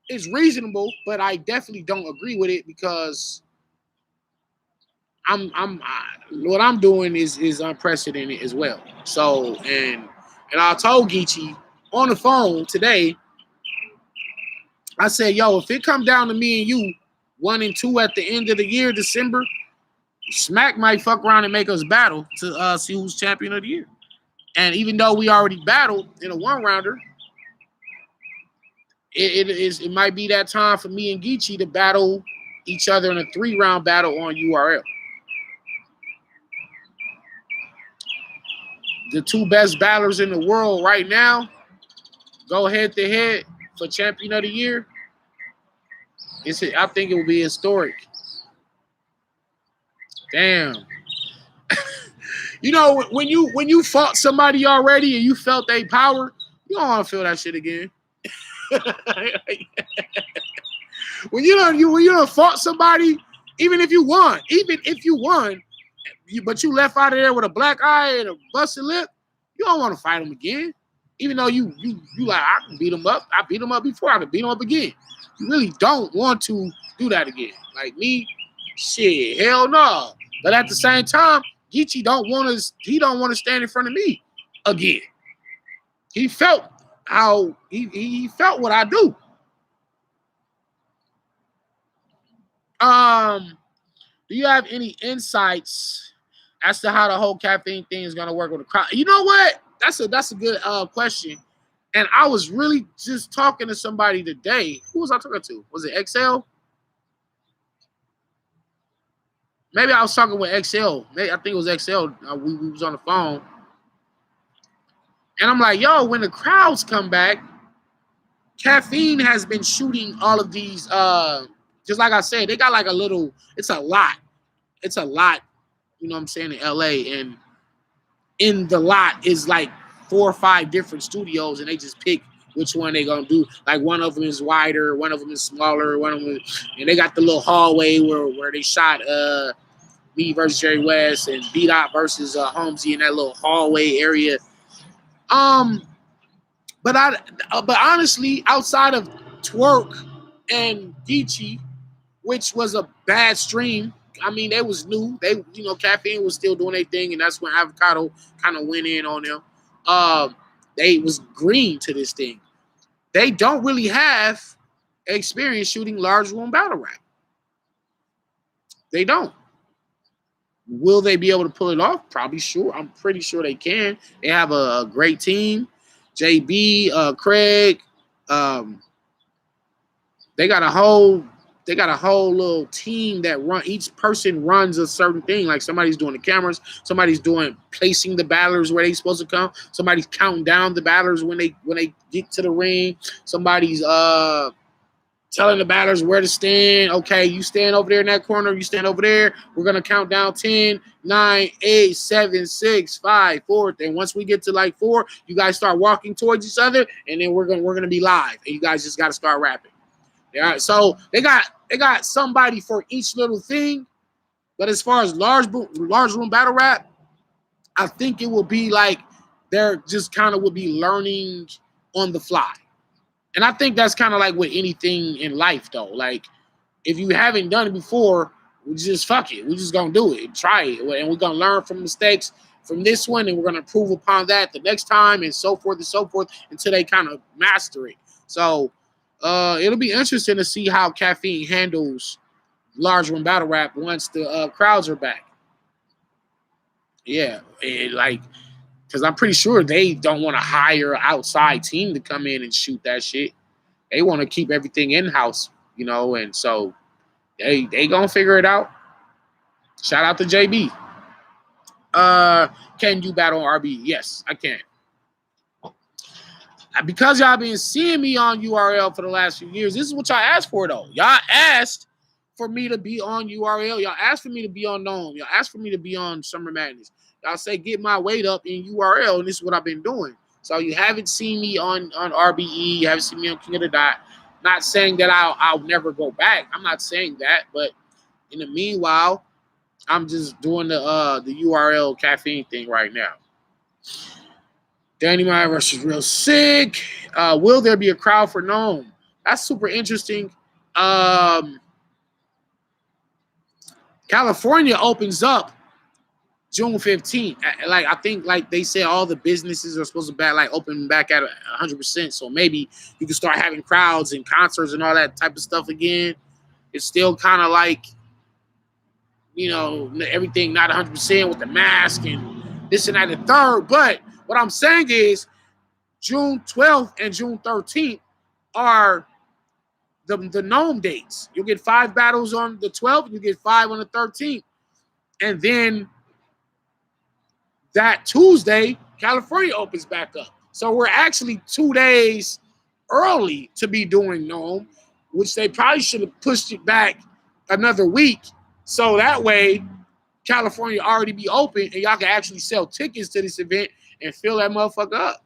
is reasonable, but I definitely don't agree with it because what I'm doing is unprecedented as well. So and I told Geechee on the phone today, I said, yo, if it come down to me and you 1 and 2 at the end of the year, December, Smack might fuck around and make us battle to see who's champion of the year. And even though we already battled in a 1-rounder, it might be that time for me and Geechee to battle each other in a 3-round battle on URL. The 2 best battlers in the world right now go head to head for champion of the year. I think it will be historic. Damn. You know, when you fought somebody already and you felt their power, you don't want to feel that shit again. when you don't fought somebody, even if you won, but you left out of there with a black eye and a busted lip, you don't want to fight them again. Even though you like, I can beat them up. I beat them up before. I can beat them up again. You really don't want to do that again. Like me, shit, hell no. But at the same time, Geechee don't want to stand in front of me again. He felt how he felt what I do. Do you have any insights as to how the whole caffeine thing is gonna work with the crowd? You know what? That's a good question. And I was really just talking to somebody today. Who was I talking to? Was it XL? Maybe I was talking with XL. Maybe I think it was XL. We was on the phone. And I'm like, yo, when the crowds come back, caffeine has been shooting all of these, just like I said, they got like it's a lot, you know what I'm saying, in LA. And in the lot is like 4 or 5 different studios, and they just pick which one they gonna do. Like one of them is wider, one of them is smaller, and they got the little hallway where they shot me versus Jerry West and B-Dot versus Holmesy in that little hallway area. But honestly, outside of Twerk and Geechee, which was a bad stream, I mean, they was new. Caffeine was still doing their thing, and that's when Avocado kind of went in on them. They was green to this thing. They don't really have experience shooting large room battle rap. They don't. Will they be able to pull it off? Probably sure. I'm pretty sure they can. They have a great team. JB, Craig. They got a whole little team that each person runs a certain thing. Like somebody's doing the cameras, somebody's doing placing the battlers where they supposed to come, somebody's counting down the battlers when they get to the ring, somebody's telling the battlers where to stand. Okay, you stand over there in that corner, you stand over there. We're gonna count down 10, 9, 8, 7, 6, 5, 4. And once we get to like 4, you guys start walking towards each other, and then we're gonna be live, and you guys just gotta start rapping. All right, so they got somebody for each little thing. But as far as large room battle rap, I think it will be like they're just kind of will be learning on the fly. And I think that's kind of like with anything in life, though. Like, if you haven't done it before, we just fuck it. We're just going to do it. Try it. And we're going to learn from mistakes from this one, and we're going to improve upon that the next time, and so forth until they kind of master it. So it'll be interesting to see how Caffeine handles large room battle rap once the crowds are back. Yeah, like because I'm pretty sure they don't want to hire an outside team to come in and shoot that shit. They want to keep everything in house, and so they gonna figure it out. Shout out to JB. Can you battle on RB? Yes, I can. Because y'all been seeing me on URL for the last few years, this is what y'all asked for, though. Y'all asked for me to be on URL. Y'all asked for me to be on NOME. Y'all asked for me to be on Summer Madness. Y'all say get my weight up in URL, and this is what I've been doing. So you haven't seen me on RBE. You haven't seen me on King of the Dot. Not saying that I'll never go back. I'm not saying that, but in the meanwhile, I'm just doing the URL caffeine thing right now. Danny Meyer versus Real Sick. Will there be a crowd for NOME? That's super interesting. California opens up June 15th. I think they said all the businesses are supposed to open back at 100%. So maybe you can start having crowds and concerts and all that type of stuff again. It's still kind of everything not 100% with the mask and this and that and the third. But what I'm saying is June 12th and June 13th are the NOME dates. You'll get 5 battles on the 12th, and you get 5 on the 13th. And then that Tuesday, California opens back up. So we're actually 2 days early to be doing NOME, which they probably should have pushed it back another week. So that way, California already be open, and y'all can actually sell tickets to this event and fill that motherfucker up.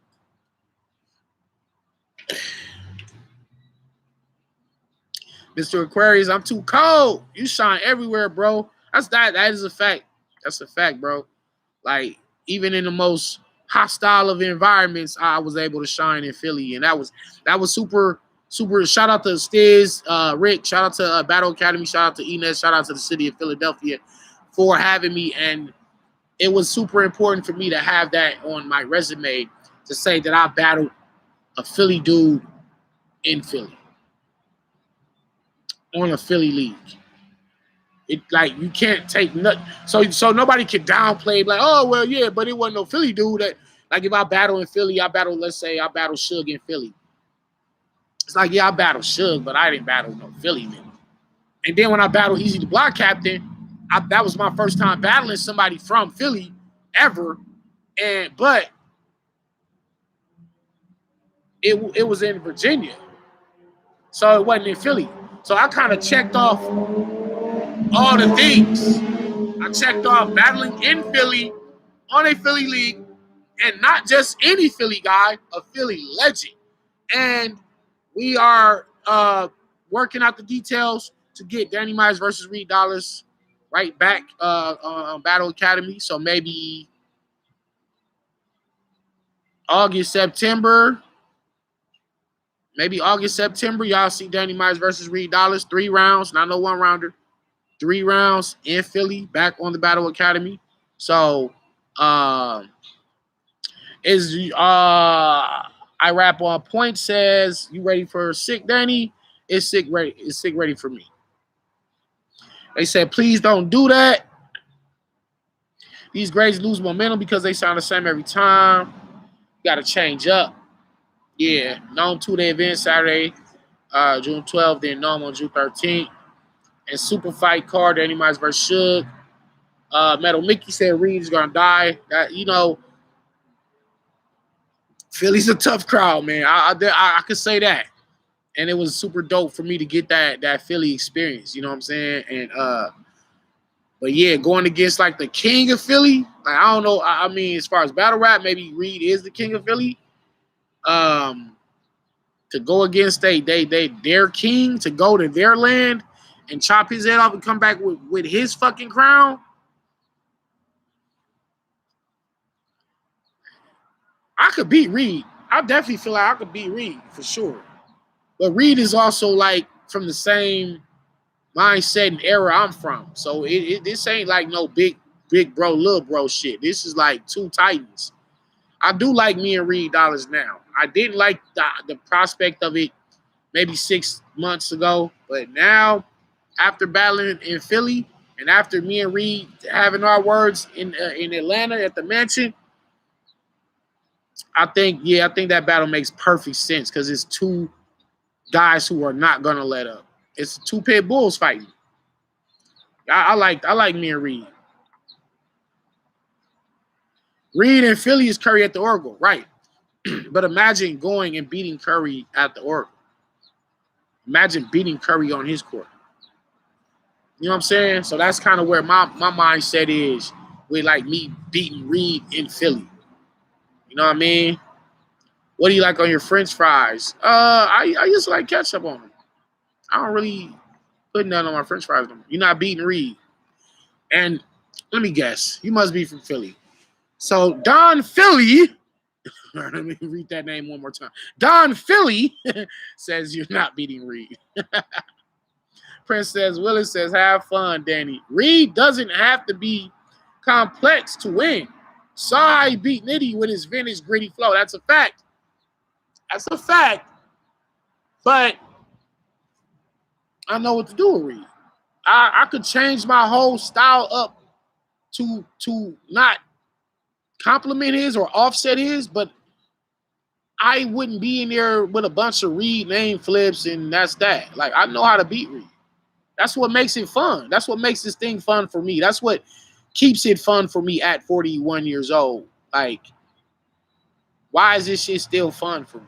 Mr. Aquarius, I'm too cold. You shine everywhere, bro. That is a fact. That's a fact, bro. Like, even in the most hostile of environments, I was able to shine in Philly. And that was super, super. Shout out to Stiz, Rick. Shout out to Battle Academy. Shout out to Enes. Shout out to the city of Philadelphia for having me. And it was super important for me to have that on my resume to say that I battled a Philly dude in Philly on a Philly league. It you can't take nothing. So nobody can downplay oh well yeah, but it wasn't no Philly dude that if I battle in Philly, let's say I battle Suge in Philly. It's yeah, I battled Suge, but I didn't battle no Philly nigga. And then when I battled Easy the Block Captain, that was my first time battling somebody from Philly ever. But it was in Virginia. So it wasn't in Philly. So I kind of checked off all the things. I checked off battling in Philly on a Philly league, and not just any Philly guy, a Philly legend. And we are working out the details to get Danny Myers versus Reed Dollars right back on Battle Academy. So maybe August, September. Y'all see Danny Myers versus Reed Dollars. 3 rounds, not no 1-rounder. 3 rounds in Philly, back on the Battle Academy. So, I rap on point says, you ready for Sick, Danny? It's Sick ready. It's Sick ready for me. They said, please don't do that. These grades lose momentum because they sound the same every time. You got to change up. Yeah, NOME 2-day event Saturday, June 12th, then NOME on June 13th. And super fight card, Danny Myers versus Suge. Metal Mickey said Reed is gonna die. Philly's a tough crowd, man. I could say that. And it was super dope for me to get that Philly experience. You know what I'm saying? And but yeah, going against the king of Philly, I don't know. I mean, as far as battle rap, maybe Reed is the king of Philly. To go against their king, to go to their land and chop his head off and come back with his fucking crown. I could beat Reed. I definitely feel like I could beat Reed for sure. But Reed is also from the same mindset and era I'm from. So this ain't no big bro, little bro shit. This is 2 titans. I do like me and Reed Dollars now. I didn't like the prospect of it maybe 6 months ago, but now after battling in Philly and after me and Reed having our words in Atlanta at the mansion, I think that battle makes perfect sense because it's two guys who are not gonna let up. It's two pit bulls fighting. I like me and Reed. Reed and Philly is Curry at the Oracle, right? But imagine going and beating Curry at the Oracle. Imagine beating Curry on his court. You know what I'm saying? So that's kind of where my mindset is with like me beating Reed in Philly. You know what I mean? What do you like on your French fries? I used to like ketchup on them. I don't really put nothing on my French fries. You're not beating Reed. And let me guess, you must be from Philly. So Don Philly, let me read that name one more time. Don Philly says you're not beating Reed. Princess Willis says, have fun, Danny. Reed doesn't have to be complex to win. Saw how he beat Nitty with his vintage gritty flow. That's a fact. That's a fact. But I know what to do with Reed. I could change my whole style up to not compliment his or offset his, but I wouldn't be in there with a bunch of Reed name flips and that's that. Like, I know how to beat Reed. That's what makes it fun. That's what makes this thing fun for me. That's what keeps it fun for me at 41 years old. Like, why is this shit still fun for me?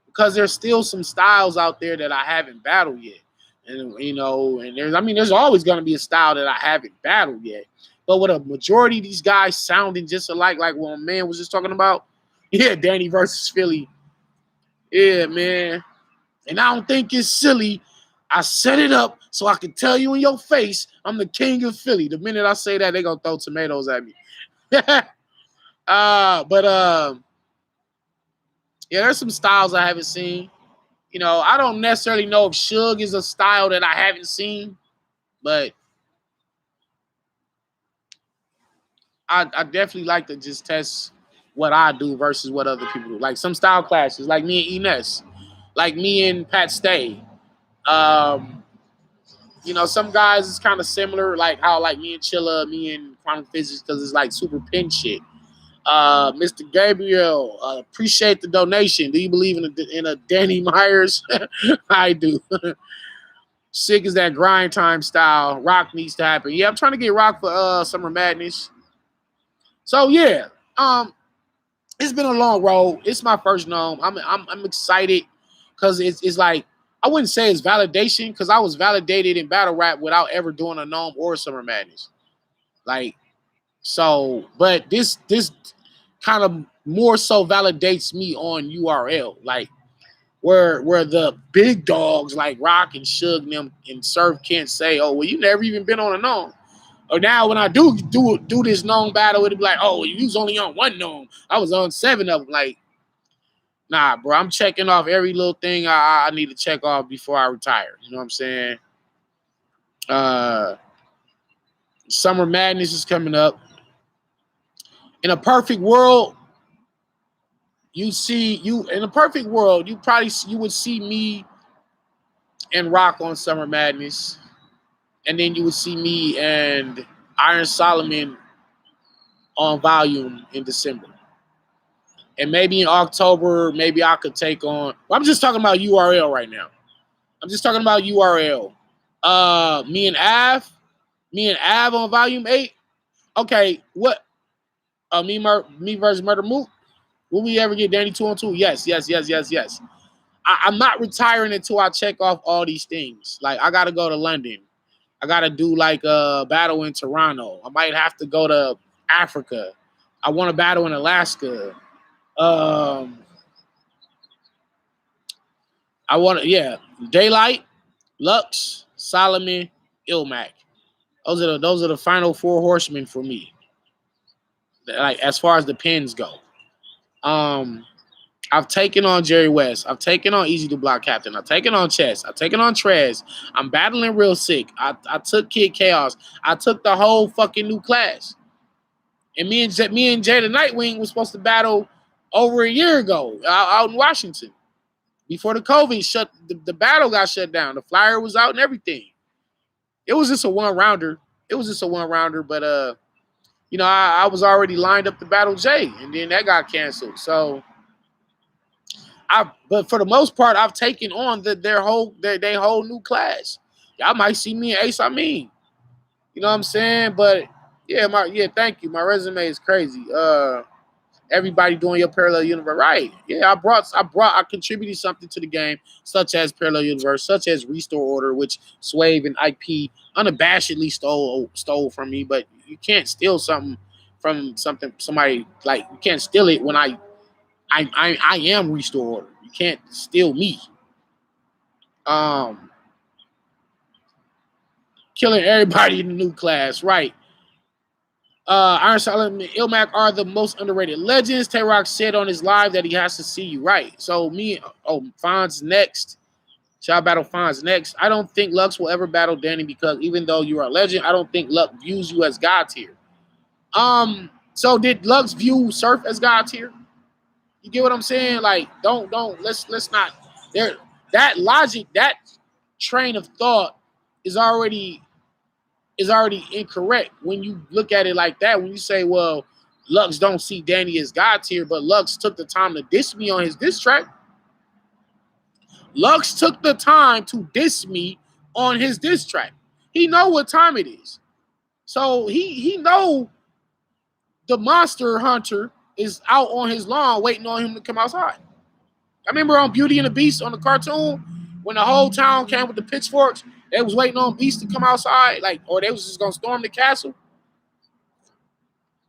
Because there's still some styles out there that I haven't battled yet. And, you know, and there's always going to be a style that I haven't battled yet. But with a majority of these guys sounding just alike, like what my man was just talking about, yeah, Danny versus Philly. Yeah, man. And I don't think it's silly. I set it up so I can tell you in your face I'm the king of Philly. The minute I say that, they're going to throw tomatoes at me. Yeah, there's some styles I haven't seen. You know, I don't necessarily know if Suge is a style that I haven't seen, but I definitely like to just test what I do versus what other people do. Like some style classes, like me and Ines, like me and Pat Stay. You know, some guys is kind of similar, like how like me and Chilla, me and Quantum Physics, because it's like super pin shit. Mr. Gabriel, appreciate the donation. Do you believe in a Danny Myers? I do. Sick is that grind time style. Rock needs to happen. Yeah, I'm trying to get Rock for Summer Madness. So yeah, it's been a long road. It's my first NOME. I'm excited because it's like I wouldn't say it's validation because I was validated in battle rap without ever doing a NOME or Summer Madness. Like so, but this kind of more so validates me on URL, like where the big dogs like Rock and Suge and them and Surf can't say, oh well, you never even been on a NOME. Or now when I do this NOME battle, it'll be like, oh, you was only on one NOME. I was on 7 of them. Like, nah, bro, I'm checking off every little thing I need to check off before I retire. You know what I'm saying? Summer Madness is coming up. In a perfect world, you would see me and Rock on Summer Madness, and then you would see me and Iron Solomon on Volume in December. And maybe in October, maybe I could take on. Well, I'm just talking about URL right now. I'm just talking about URL. Me and Av on Volume 8. Okay, what? Me versus Murder Moot. Will we ever get Danny 2-on-2? Yes. I'm not retiring until I check off all these things. Like I gotta go to London. I gotta do like a battle in Toronto. I might have to go to Africa. I want to battle in Alaska. I want to, Daylight, Lux, Solomon, Ilmac. Those are the final 4 horsemen for me. Like as far as the pins go. I've taken on Jerry West. I've taken on Easy to Block Captain. I've taken on Chess. I've taken on Trez. I'm battling Real Sick. I took Kid Chaos. I took the whole fucking new class. And me and Jay the Nightwing was supposed to battle over a year ago out in Washington. Before the COVID the battle got shut down. The flyer was out and everything. It was just a one rounder. It was just a one rounder, but you know, I was already lined up to battle Jay, and then that got canceled. So but for the most part, I've taken on their whole new class. Y'all might see me in Ace. I mean, you know what I'm saying? But yeah, thank you. My resume is crazy. Everybody doing your parallel universe, right? Yeah, I contributed something to the game, such as parallel universe, such as restore order, which Swave and IP unabashedly stole from me. But you can't steal something from somebody, like you can't steal it when I am restore order. You can't steal me. Um, Killing everybody in the new class, right? Iron Solid and Ilmac are the most underrated legends. Tay-Rock said on his live that he has to see you, right? So Fonz next. Shall battle Fonz next. I don't think Lux will ever battle Danny because even though you are a legend, I don't think Lux views you as God tier. So did Lux view Surf as God tier? You get what I'm saying? Like, let's not there. That logic, that train of thought is already incorrect when you look at it like that. When you say, well, Lux don't see Danny as God tier, but Lux took the time to diss me on his diss track. Lux took the time to diss me on his diss track. He know what time it is. So he know the monster hunter is out on his lawn waiting on him to come outside. I remember on Beauty and the Beast on the cartoon when the whole town came with the pitchforks, they was waiting on Beast to come outside, like, or they was just gonna storm the castle.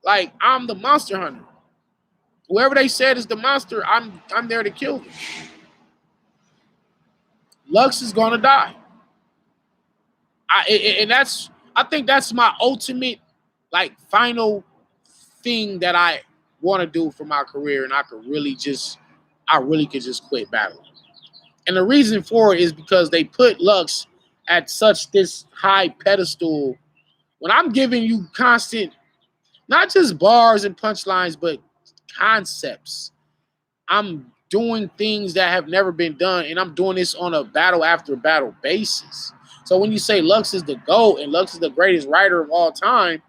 Like, I'm the monster hunter. Whoever they said is the monster, I'm there to kill them. Lux is gonna die. I think that's my ultimate, like, final thing that I want to do for my career, and I really could just quit battling. And the reason for it is because they put Lux at such this high pedestal. When I'm giving you constant, not just bars and punchlines, but concepts. I'm doing things that have never been done, and I'm doing this on a battle after battle basis. So when you say Lux is the GOAT and Lux is the greatest writer of all time,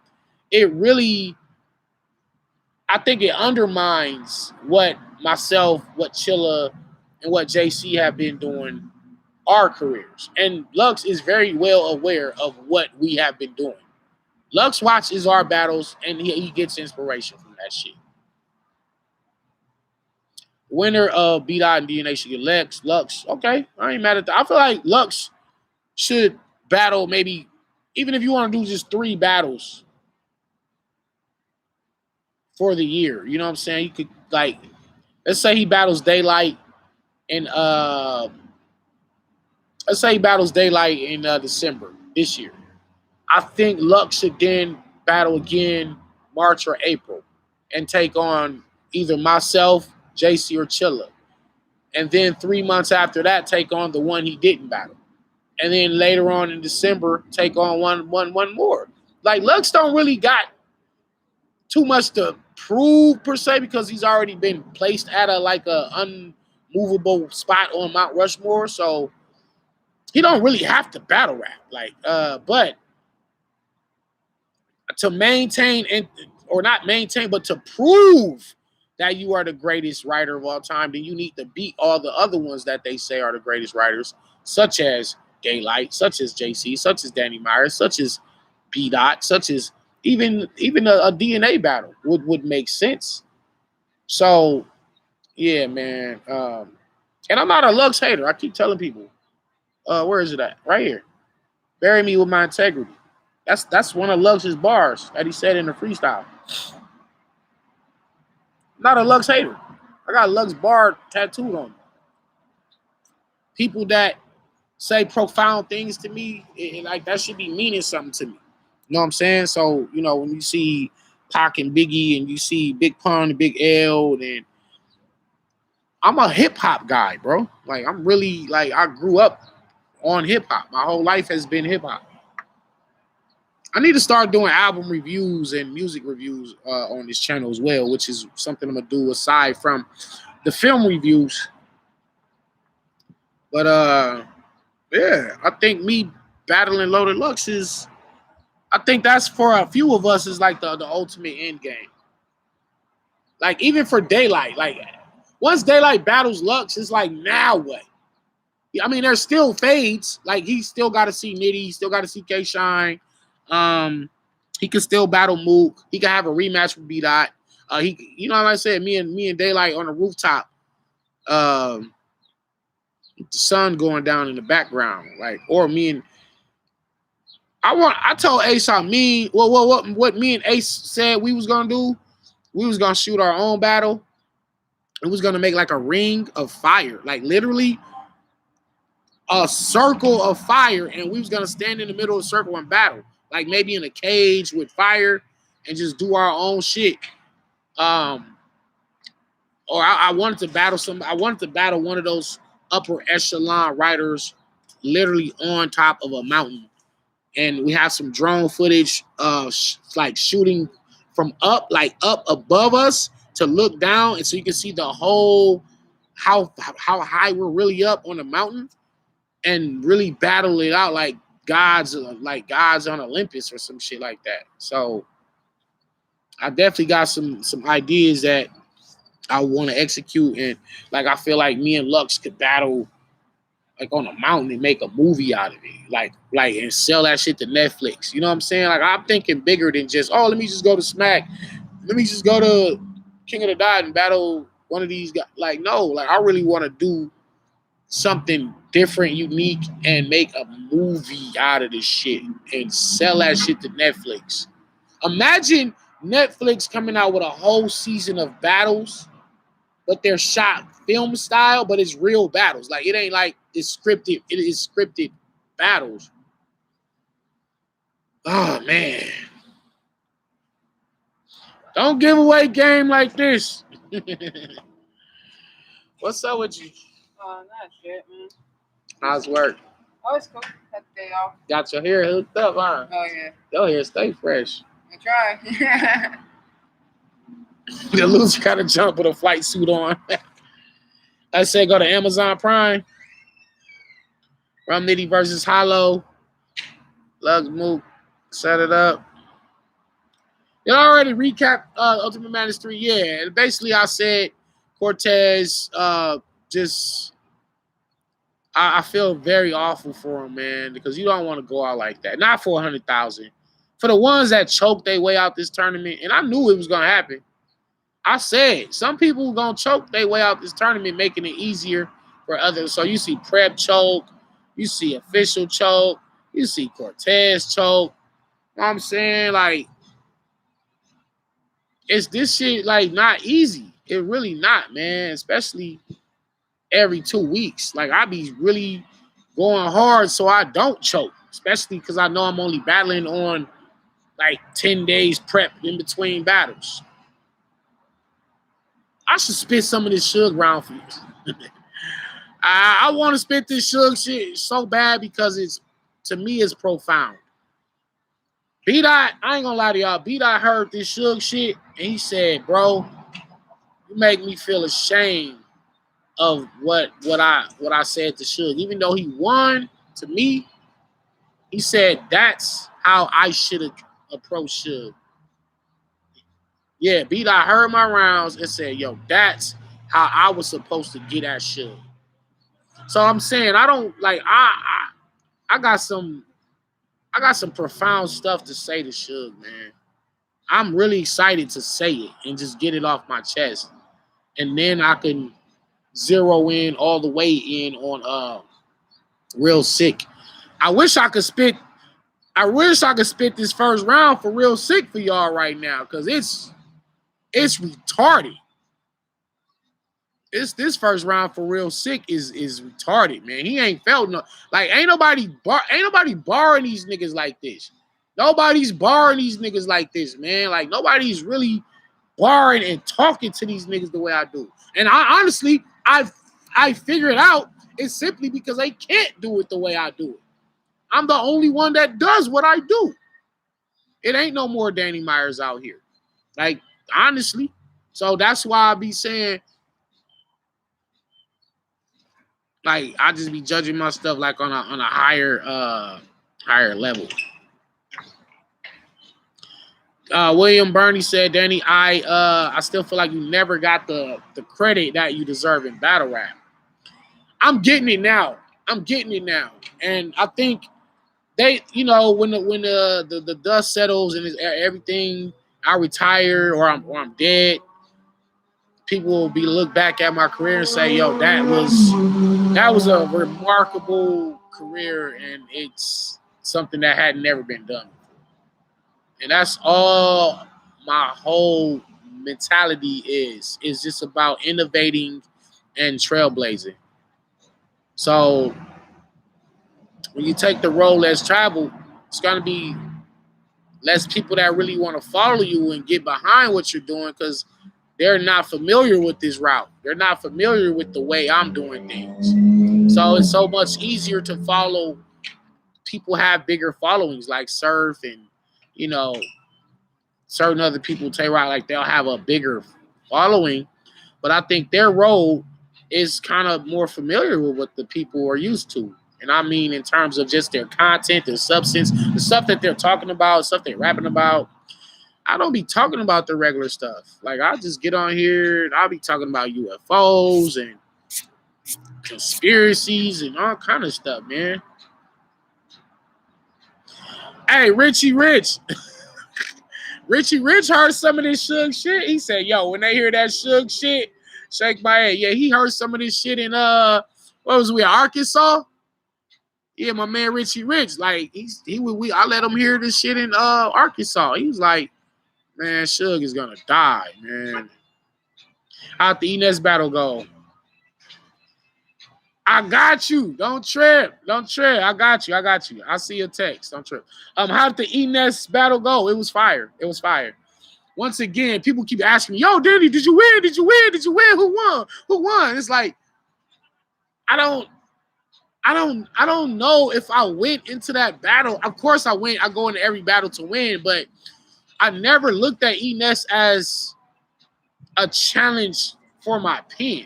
it really, I think it undermines what myself, what Chilla, and what JC have been doing our careers. And Lux is very well aware of what we have been doing. Lux watches our battles, and he gets inspiration from that shit. Winner of B-Dot and DNA should get Lux. Okay, I ain't mad at that. I feel like Lux should battle maybe, even if you want to do just 3 battles for the year. You know what I'm saying? You could, like, let's say he battles Daylight in December this year. I think Lux should then battle again March or April and take on either myself, JC, or Chilla. And then 3 months after that, take on the one he didn't battle. And then later on in December, take on one more. Like, Lux don't really got too much to prove per se because he's already been placed at a unmovable spot on Mount Rushmore. So he don't really have to battle rap. But to maintain or not maintain, but to prove that you are the greatest writer of all time, then you need to beat all the other ones that they say are the greatest writers, such as Daylight, such as JC, such as Danny Myers, such as B-Dot, such as even a DNA battle would make sense. So, yeah, man. And I'm not a Lux hater. I keep telling people, where is it at? Right here. Bury me with my integrity. That's one of Lux's bars that he said in the freestyle. I'm not a Lux hater. I got Lux bar tattooed on me. People that say profound things to me, like, that should be meaning something to me. You know what I'm saying? So, you know, when you see Pac and Biggie and you see Big Pun and Big L, then I'm a hip hop guy, bro. Like, I'm really, like, I grew up on hip hop. My whole life has been hip hop. I need to start doing album reviews and music reviews on this channel as well, which is something I'm gonna do aside from the film reviews. But yeah, I think me battling Loaded Lux is, I think that's for a few of us is like the ultimate end game. Like even for Daylight, like once Daylight battles Lux, it's like now what? I mean, there's still fades. Like he still got to see Nitty, he still got to see K Shine. He can still battle Mook. He can have a rematch with B Dot. He, you know, like I said, me and Daylight on the rooftop. The sun going down in the background, like, or me and I told Ace what me and Ace said we was gonna do. We was gonna shoot our own battle. It was gonna make like a ring of fire, like literally a circle of fire, and we was gonna stand in the middle of the circle and battle, like maybe in a cage with fire, and just do our own shit. Or I wanted to battle I wanted to battle one of those upper echelon riders, literally on top of a mountain, and we have some drone footage, like shooting from up, like up above us to look down, and so you can see the whole how high we're really up on the mountain, and really battle it out like gods on Olympus or some shit like that. So I definitely got some ideas that I want to execute, and like I feel like me and Lux could battle like on a mountain and make a movie out of it, like and sell that shit to Netflix. You know what I'm saying? Like I'm thinking bigger than just let me just go to Smack, let me just go to King of the Dot and battle one of these guys. Like no, like I really want to do something different, unique, and make a movie out of this shit and sell that shit to Netflix. Imagine Netflix coming out with a whole season of battles, but they're shot film style, but it's real battles. Like it ain't like it's scripted. It is scripted battles. Oh man. Don't give away game like this. What's up with you? Not shit, man. How's work? Oh, it's cool. Had the day off. Got your hair hooked up, huh? Oh, yeah. Your hair stay fresh. I try. The loser got to jump with a flight suit on. I said go to Amazon Prime. Rum Nitty versus Hollow. Lugs Mook. Set it up. You already recapped Ultimate Madness 3. Yeah, and basically I said Cortez I feel very awful for him, man, because you don't want to go out like that. Not for 100,000. For the ones that choked their way out this tournament, and I knew it was going to happen. I said some people going to choke their way out this tournament, making it easier for others. So you see Prep choke, you see Official choke, you see Cortez choke. You know what I'm saying? Like, it's this shit, like, not easy. It really not, man, especially every 2 weeks. Like, I be really going hard so I don't choke, especially because I know I'm only battling on, like, 10 days prep in between battles. I should spit some of this Suge round for you. I want to spit this Suge shit so bad because to me, it's profound. B-Dot, I ain't gonna lie to y'all. B-Dot heard this Suge shit, and he said, bro, you make me feel ashamed of what I said to Suge. Even though he won, to me, he said that's how I should have approached Suge. Yeah, B-Dot heard my rounds and said, yo, that's how I was supposed to get at Suge. So I'm saying I don't like I got some profound stuff to say to Suge, man. I'm really excited to say it and just get it off my chest. And then I can zero in all the way in on Real Sick. I wish I could spit this first round for Real Sick for y'all right now, because it's retarded. This first round for Real Sick is retarded, man. He ain't felt no, like ain't nobody barring these niggas like this. Nobody's barring these niggas like this, man. Like nobody's really barring and talking to these niggas the way I do. And I honestly I figured out it's simply because they can't do it the way I do it. I'm the only one that does what I do. It ain't no more Danny Myers out here. Like honestly. So that's why I be saying, like, I just be judging my stuff like on a higher higher level. William Burney said, Danny, I still feel like you never got the credit that you deserve in battle rap. I'm getting it now. And I think they, when the dust settles and everything, I retire or I'm dead, people will be look back at my career and say, yo, that was a remarkable career, and it's something that had never been done. And that's all my whole mentality is just about innovating and trailblazing. So when you take the road less traveled, it's going to be less people that really want to follow you and get behind what you're doing because they're not familiar with this route. They're not familiar with the way I'm doing things. So it's so much easier to follow people have bigger followings like Surf and, certain other people, Tay-Rock, like they'll have a bigger following. But I think their road is kind of more familiar with what the people are used to. And I mean in terms of just their content, their substance, the stuff that they're talking about, stuff they're rapping about. I don't be talking about the regular stuff. Like, I just get on here and I'll be talking about UFOs and conspiracies and all kind of stuff, man. Hey, Richie Rich. Richie Rich heard some of this Suge shit. He said, yo, when they hear that Suge shit, shake my head. Yeah, he heard some of this shit in, what was we, Arkansas? Yeah, my man Richie Rich. Like, I let him hear this shit in Arkansas. He was like, man, Suge is gonna die, man. How'd the Enes battle go? I got you. Don't trip. I got you. I see your text. Don't trip. How'd the Enes battle go? It was fire. Once again, people keep asking me, yo, Danny, did you win? Who won? It's like, I don't know if I went into that battle. Of course I win. I go into every battle to win, but I never looked at Enes as a challenge for my pen.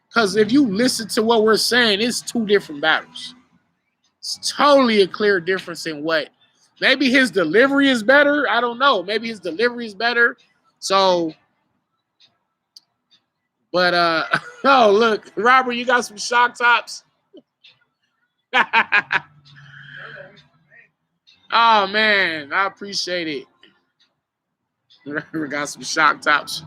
Because if you listen to what we're saying, it's two different battles. It's totally a clear difference in what. Maybe his delivery is better. I don't know. Maybe his delivery is better. So, but, oh, look, Robert, you got some shock tops? Oh, man, I appreciate it. We got some shock tops.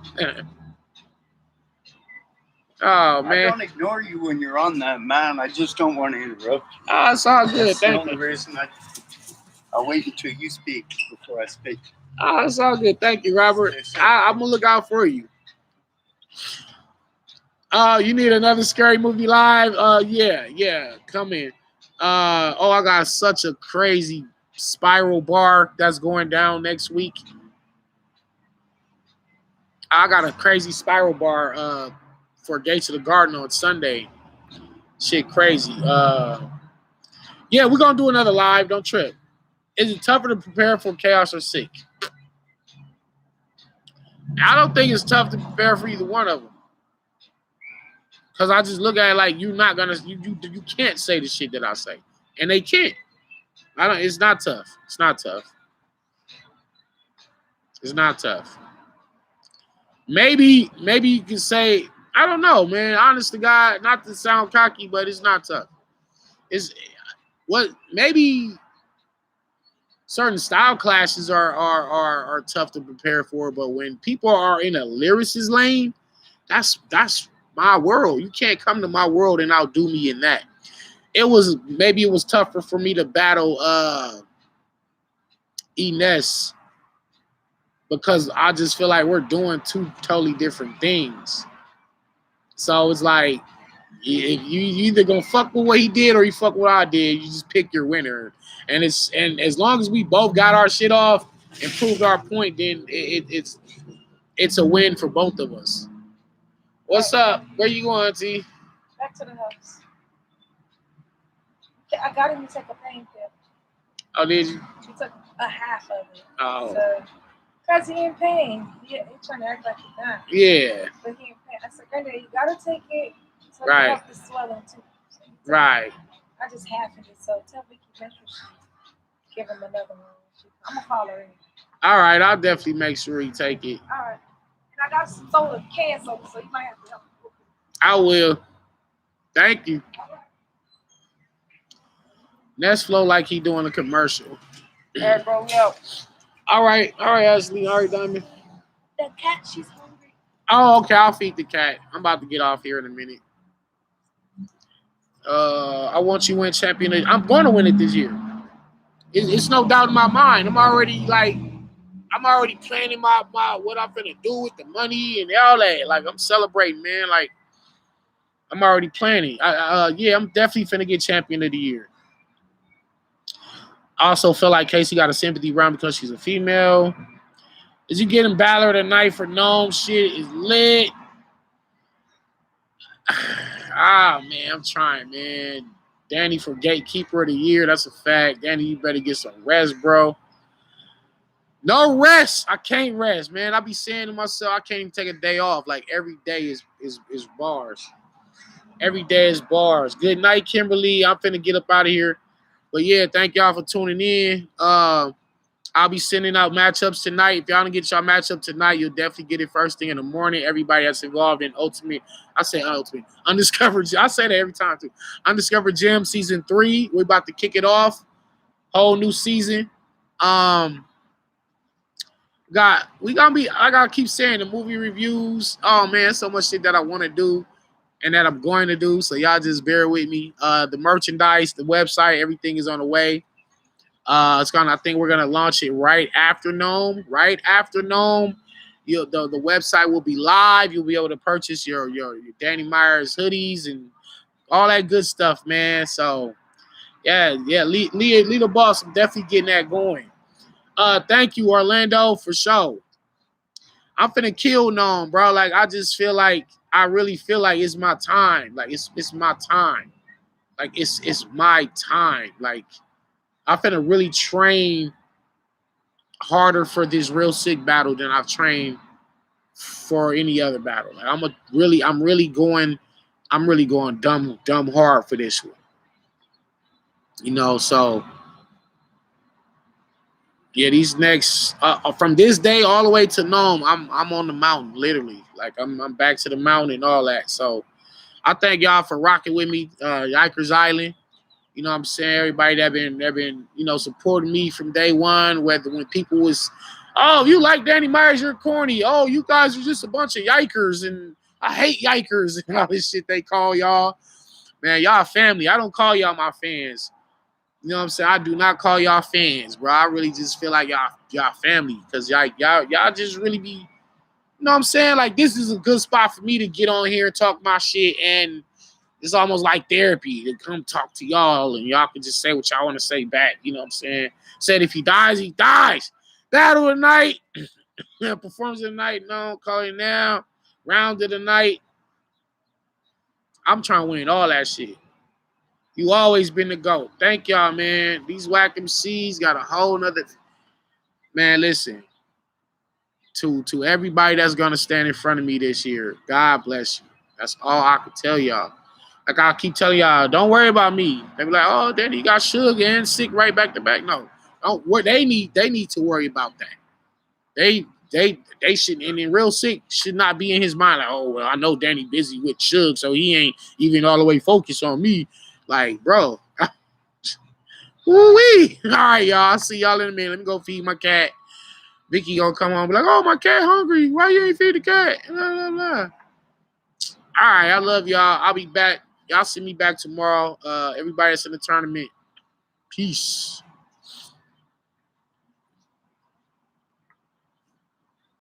Oh, man. I don't ignore you when you're on that, man. I just don't want to interrupt you. Oh, it's all good. That's the Thank only you. reason I'll wait until you speak before I speak. Oh, it's all good. Thank you, Robert. I'm going to look out for you. You need another scary movie live? Yeah. Come in. I got such a crazy spiral bar that's going down next week. I got a crazy spiral bar for Gates of the Garden on Sunday. Shit crazy. Yeah, we're going to do another live. Don't trip. Is it tougher to prepare for chaos or sick? I don't think it's tough to prepare for either one of them. Because I just look at it like you're not going to, you can't say the shit that I say. And they can't. It's not tough. It's not tough. Maybe you can say, I don't know, man. Honest to God, not to sound cocky, but it's not tough. Maybe certain style clashes are tough to prepare for, but when people are in a lyricist lane, that's my world. You can't come to my world and outdo me in that. It was tougher for me to battle Enes because I just feel like we're doing two totally different things. So it's like, if you either gonna fuck with what he did or you fuck with what I did, you just pick your winner. And as long as we both got our shit off and proved our point, then it's a win for both of us. What's up? Where you going, T? Back to the house. I got him to take a pain pill. Oh, did you? She took a half of it. Oh. So, because he in pain. He trying to act like he's not. Yeah. But he in pain. I said, Granddad, you got to take it. So Right. off the swelling too. So Right. I just half it, so tell Vicky make sure she give him another one. I'm gonna call her in. All right, I'll definitely make sure he take it. All right. And I got some soda, can soda, so you might have to help me. I will. Thank you. Let's flow like he doing a commercial. Hey, bro, yo. All right, Ashley. All right, Diamond. The cat, she's hungry. Oh, okay. I'll feed the cat. I'm about to get off here in a minute. I want you to win champion. I'm going to win it this year. It's no doubt in my mind. I'm already planning my what I'm gonna do with the money and all that. Like I'm celebrating, man. Like I'm already planning. Yeah, I'm definitely finna get champion of the year. I also feel like Casey got a sympathy round because she's a female. Is you getting Balor tonight for NOME? Shit is lit. Man, I'm trying, man. Danny for Gatekeeper of the Year. That's a fact. Danny, you better get some rest, bro. No rest. I can't rest, man. I be saying to myself, I can't even take a day off. Like every day is bars. Every day is bars. Good night, Kimberly. I'm finna get up out of here. But yeah, thank y'all for tuning in. I'll be sending out matchups tonight. If y'all don't get y'all matchup tonight, you'll definitely get it first thing in the morning. Everybody that's involved in Undiscovered. I say that every time too. Undiscovered Gem Season 3. We're about to kick it off. Whole new season. I gotta keep saying the movie reviews. Oh man, so much shit that I want to do and that I'm going to do. So y'all just bear with me. The merchandise, the website, everything is on the way. I think we're gonna launch it right after NOME. Right after NOME, the website will be live. You'll be able to purchase your Danny Myers hoodies and all that good stuff, man. So yeah, Leader Boss, I'm definitely getting that going. Thank you, Orlando, for sure. I'm finna kill NOME, bro. Like I really feel like it's my time. Like it's my time. Like it's my time. Like I'm finna really train harder for this real sick battle than I've trained for any other battle. Like I'm really going dumb hard for this one. You know, so yeah, these next from this day all the way to NOME, I'm on the mountain, literally. Like I'm back to the mountain and all that. So I thank y'all for rocking with me, Yikers Island. You know what I'm saying? Everybody that been, supporting me from day one, when people was, oh, you like Danny Myers, you're corny. Oh, you guys are just a bunch of yikers, and I hate yikers and all this shit they call y'all. Man, y'all family. I don't call y'all my fans. You know what I'm saying? I do not call y'all fans, bro. I really just feel like y'all family because y'all just really be, you know what I'm saying? Like this is a good spot for me to get on here and talk my shit, and it's almost like therapy to come talk to y'all and y'all can just say what y'all want to say back. You know what I'm saying? Said if he dies, he dies. Battle of the night. Performance of the night. No, call it now. Round of the night. I'm trying to win all that shit. You always been the GOAT. Thank y'all, man. These whack MCs got a whole nother. Man, listen. To everybody that's going to stand in front of me this year, God bless you. That's all I can tell y'all. Like I keep telling y'all, don't worry about me. They be like, oh, Danny got sugar and sick right back to back. No, don't worry. They need to worry about that. They should, and then real sick should not be in his mind. Like, oh well, I know Danny busy with Suge, so he ain't even all the way focused on me. Like, bro, woo-wee. All right, y'all. I'll see y'all in a minute. Let me go feed my cat. Vicky gonna come on and be like, oh, my cat hungry. Why you ain't feed the cat? Blah, blah, blah. All right, I love y'all. I'll be back. Y'all see me back tomorrow. Everybody that's in the tournament. Peace.